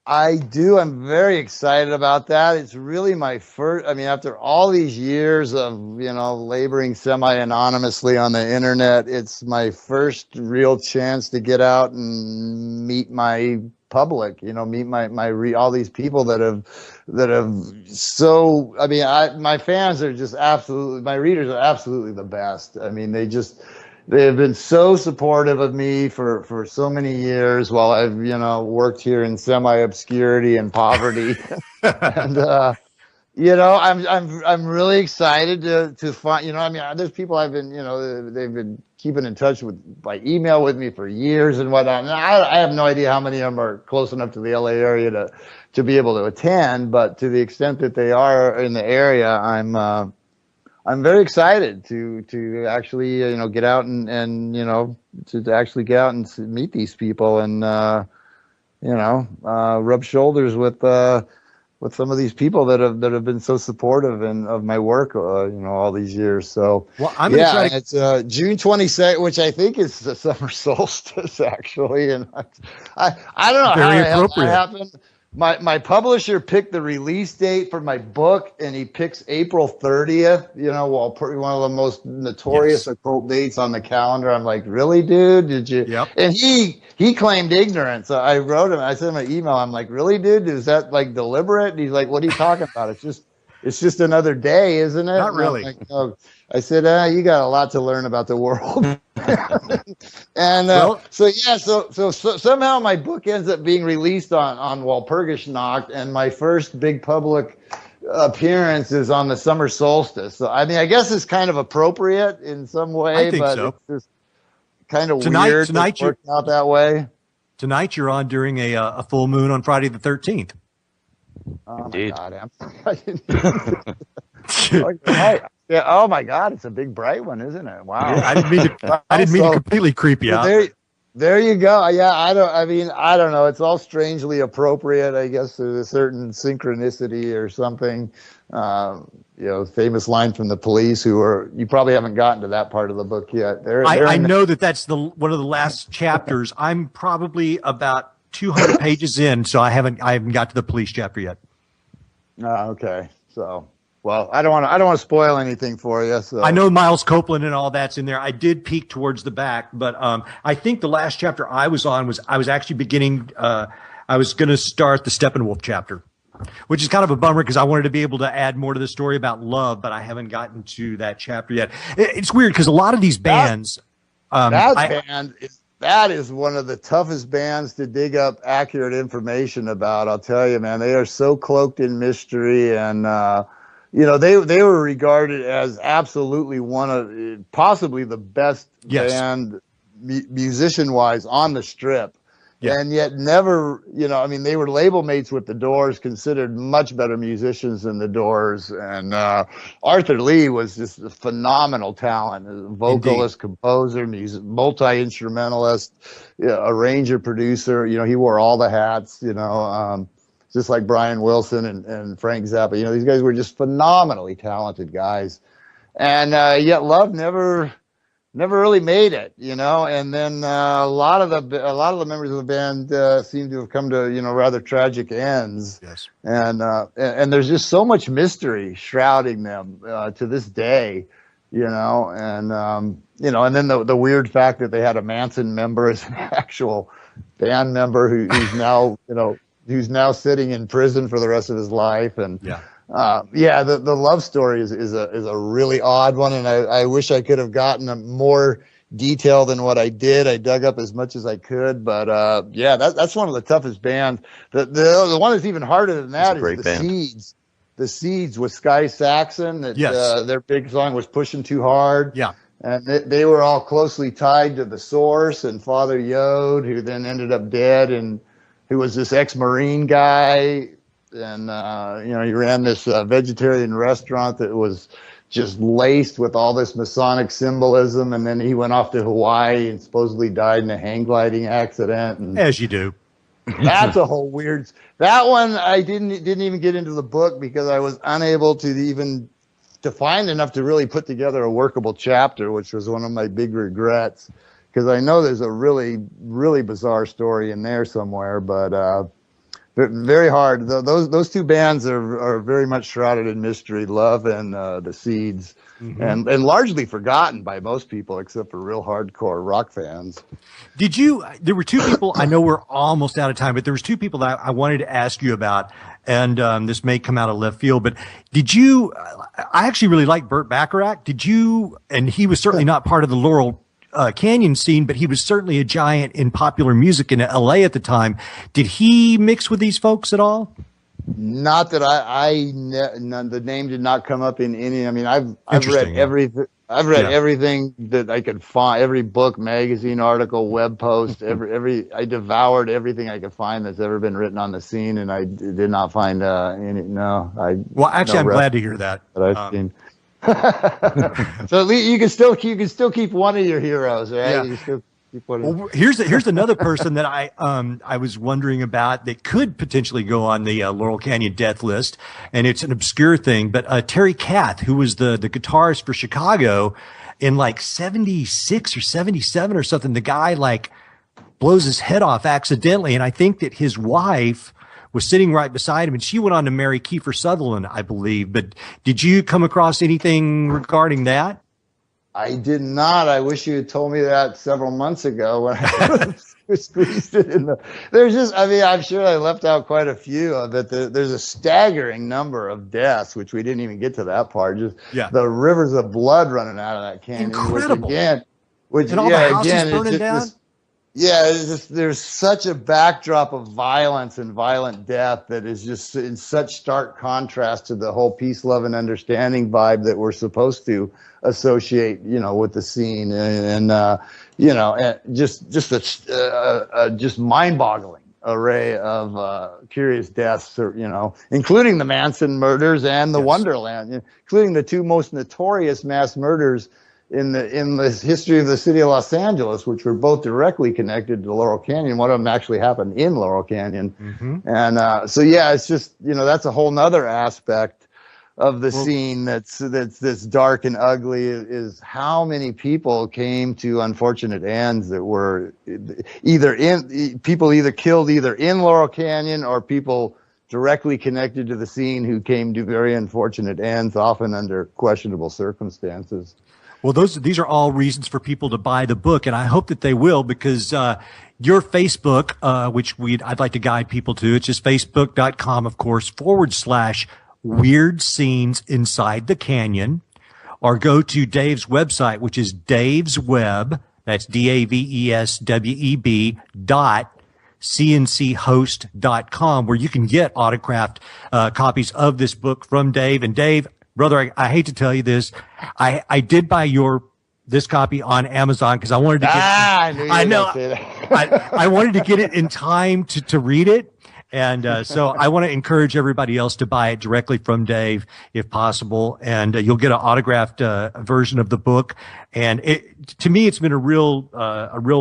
I do. I'm very excited about that. It's really my first, after all these years of, laboring semi-anonymously on the internet, it's my first real chance to get out and meet my public, meet all these people that have so, my fans are just absolutely, my readers are absolutely the best. I mean, they have been so supportive of me for so many years while I've, worked here in semi-obscurity and poverty. And, I'm really excited to find, there's people I've been, they've been keeping in touch with by email with me for years and whatnot. And I have no idea how many of them are close enough to the LA area to be able to attend, but to the extent that they are in the area, I'm very excited to actually get out and to actually get out and meet these people and rub shoulders with some of these people that have been so supportive of my work all these years. So I'm gonna try to... it's June 22nd, which I think is the summer solstice actually, and I don't know Very how appropriate. that happened. my publisher picked the release date for my book, and he picks April 30th. You know, one of the most notorious occult dates on the calendar. I'm like, really, dude? Did you? Yep. And he claimed ignorance. So I wrote him. I sent him an email. I'm like, really, dude? Is that like deliberate? And he's like, what are you talking about? It's just another day, isn't it? Not really. Like, oh. I said, you got a lot to learn about the world. And so somehow my book ends up being released on Walpurgis Nacht, and my first big public appearance is on the summer solstice. So I mean, I guess it's kind of appropriate in some way, but it's just kind of weird that it worked out that way. Tonight you're on during a full moon on Friday the 13th. Oh Indeed. my God, yeah. Oh my God, it's a big bright one, isn't it? Wow. I didn't mean to completely creep you out. There you go. Yeah, I don't know. It's all strangely appropriate, I guess. There's a certain synchronicity or something. Famous line from the Police, you probably haven't gotten to that part of the book yet. I know that's one of the last chapters. I'm probably about 200 pages in, so I haven't got to the Police chapter yet. Okay. So, well, I don't want to spoil anything for you. So. I know Miles Copeland and all that's in there. I did peek towards the back, but I think the last chapter I was on I was actually beginning. I was going to start the Steppenwolf chapter, which is kind of a bummer because I wanted to be able to add more to the story about love, but I haven't gotten to that chapter yet. It's weird because a lot of these bands. That is one of the toughest bands to dig up accurate information about. I'll tell you, man, they are so cloaked in mystery, and they were regarded as absolutely one of possibly the best band musician-wise on the Strip. Yeah. And yet never, they were label mates with the Doors, considered much better musicians than the Doors. And Arthur Lee was just a phenomenal talent, a vocalist, composer, multi-instrumentalist, arranger, producer. He wore all the hats, just like Brian Wilson and Frank Zappa. These guys were just phenomenally talented guys. And yet Love never really made it, and then a lot of the members of the band seem to have come to rather tragic ends. Yes. And there's just so much mystery shrouding them to this day, and and then the weird fact that they had a Manson member as an actual band member who's now sitting in prison for the rest of his life, and the Love story is a really odd one, and I wish I could have gotten a more detail than what I did. I dug up as much as I could, but that's one of the toughest bands. The one that's even harder than that is the Seeds. The Seeds with Sky Saxon. Their big song was "Pushing Too Hard." Yeah, and they were all closely tied to the Source and Father Yod, who then ended up dead, and who was this ex-Marine guy. And, he ran this vegetarian restaurant that was just laced with all this Masonic symbolism. And then he went off to Hawaii and supposedly died in a hang gliding accident. And as you do. That's a whole weird. That one I didn't even get into the book because I was unable to find enough to really put together a workable chapter, which was one of my big regrets. Because I know there's a really, really bizarre story in there somewhere, but very hard. Those two bands are very much shrouded in mystery, Love and the Seeds, and largely forgotten by most people except for real hardcore rock fans. There were two people, I know we're almost out of time, but there was two people that I wanted to ask you about, and this may come out of left field, but I actually really like Burt Bacharach. And he was certainly not part of the Laurel Canyon scene, but he was certainly a giant in popular music in LA at the time. Did he mix with these folks at all? Not that the name did not come up in any. I mean, I've read everything. I've read everything that I could find, every book, magazine, article, web post, I devoured everything I could find that's ever been written on the scene, and I did not find any. No, well, actually, I'm glad to hear that. I've seen. So you can still keep one of your heroes, right? Yeah. You still keep one of here's another person that I was wondering about that could potentially go on the Laurel Canyon death list, and it's an obscure thing, but Terry Kath, who was the guitarist for Chicago in like 76 or 77 or something. The guy like blows his head off accidentally, and I think that his wife was sitting right beside him, and she went on to marry Kiefer Sutherland, I believe. But did you come across anything regarding that? I did not. I wish you had told me that several months ago when I squeezed it in the. There's just, I mean, I'm sure I left out quite a few of it. There's a staggering number of deaths, which we didn't even get to that part. Just the rivers of blood running out of that canyon. Incredible. And all the houses burning down. It's just, there's such a backdrop of violence and violent death that is just in such stark contrast to the whole peace, love, and understanding vibe that we're supposed to associate, with the scene, and just mind-boggling array of curious deaths, including the Manson murders and the Wonderland, including the two most notorious mass murders in the history of the city of Los Angeles, which were both directly connected to Laurel Canyon. One of them actually happened in Laurel Canyon. And it's just, that's a whole nother aspect of the scene that's dark and ugly, is how many people came to unfortunate ends that were either killed either in Laurel Canyon, or people directly connected to the scene who came to very unfortunate ends, often under questionable circumstances. Well, these are all reasons for people to buy the book, and I hope that they will, because your Facebook, which I'd like to guide people to, it's just facebook.com, of course, /Weird Scenes Inside the Canyon, or go to Dave's website, which is Dave's Web, that's DAVESWEB.cnchost.com, where you can get autographed copies of this book from Dave. And Dave, brother, I hate to tell you this, I did buy this copy on Amazon because I wanted to get I wanted to get it in time to read it. And so I want to encourage everybody else to buy it directly from Dave, if possible. And you'll get an autographed version of the book. And to me, it's been a real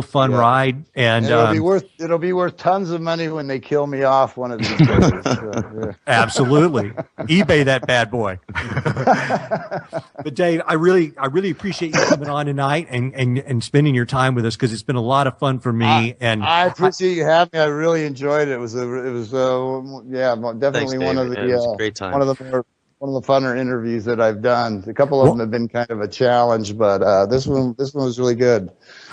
fun ride. And it'll be worth tons of money when they kill me off one of these days. Absolutely, eBay that bad boy. But Dave, I really appreciate you coming on tonight and spending your time with us, because it's been a lot of fun for me. I appreciate you having me. I really enjoyed it. It was definitely one of the great time. one of the funner interviews that I've done. A couple of them have been kind of a challenge, but this one was really good.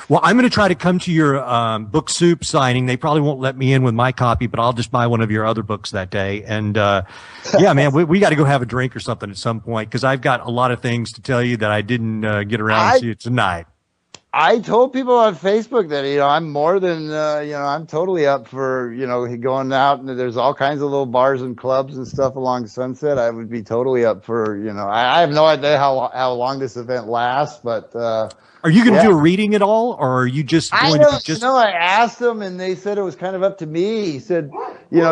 Well, I'm going to try to come to your book soup signing. They probably won't let me in with my copy, but I'll just buy one of your other books that day. And yeah, man, we got to go have a drink or something at some point, because I've got a lot of things to tell you that I didn't get around to tonight. I told people on Facebook that, I'm more than, I'm totally up for, going out, and there's all kinds of little bars and clubs and stuff along Sunset. I would be totally up for, I have no idea how long this event lasts, but, are you going to do a reading at all, or are you just going to I asked them, and they said it was kind of up to me. He said,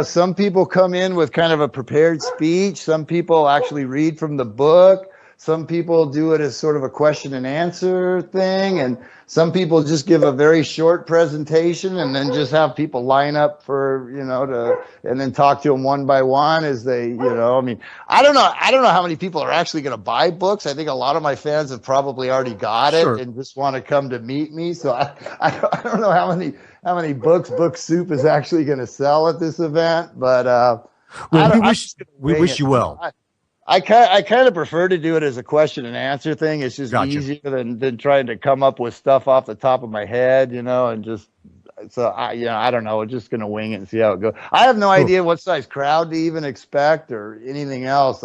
some people come in with kind of a prepared speech. Some people actually read from the book. Some people do it as sort of a question and answer thing, and some people just give a very short presentation and then just have people line up for, and then talk to them one by one as they, I mean, I don't know how many people are actually going to buy books. I think a lot of my fans have probably already got it and just want to come to meet me. So I don't know how many books Book Soup is actually going to sell at this event, but we wish you well. I kind of prefer to do it as a question and answer thing. It's just easier than trying to come up with stuff off the top of my head, and just I don't know. We're just gonna wing it and see how it goes. I have no idea what size crowd to even expect or anything else.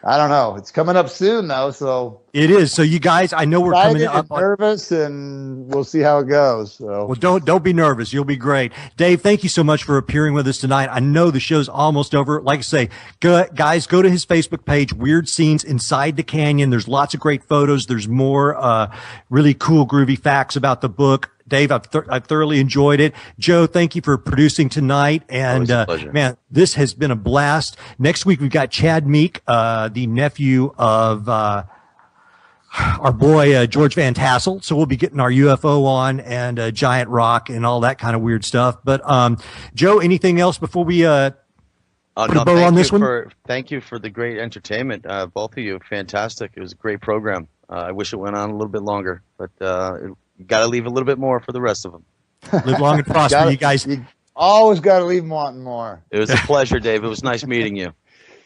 I don't know. It's coming up soon though, so it is. So you guys, I know we're coming up. Nervous, and we'll see how it goes. So. Well, don't be nervous. You'll be great. Dave, thank you so much for appearing with us tonight. I know the show's almost over. Like I say, guys, go to his Facebook page, Weird Scenes Inside the Canyon. There's lots of great photos. There's more really cool, groovy facts about the book. Dave, I've thoroughly enjoyed it. Joe, thank you for producing tonight. And, man, this has been a blast. Next week, we've got Chad Meek, the nephew of, our boy, George Van Tassel. So we'll be getting our UFO on and, giant rock and all that kind of weird stuff. But, Joe, anything else before we, put a bow on this one? Thank you for the great entertainment. Both of you, fantastic. It was a great program. I wish it went on a little bit longer, but, got to leave a little bit more for the rest of them. Live long and prosper, you guys. Always got to leave them wanting more. It was a pleasure, Dave. It was nice meeting you.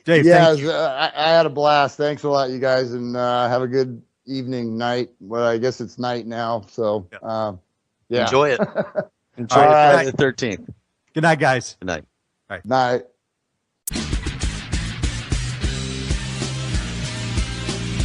Dave, Yeah, thank you. I had a blast. Thanks a lot, you guys, and have a good evening, night. Well, I guess it's night now. So, yeah. Enjoy it. Enjoy All it right. Friday the 13th. Good night, guys. Good night. Night.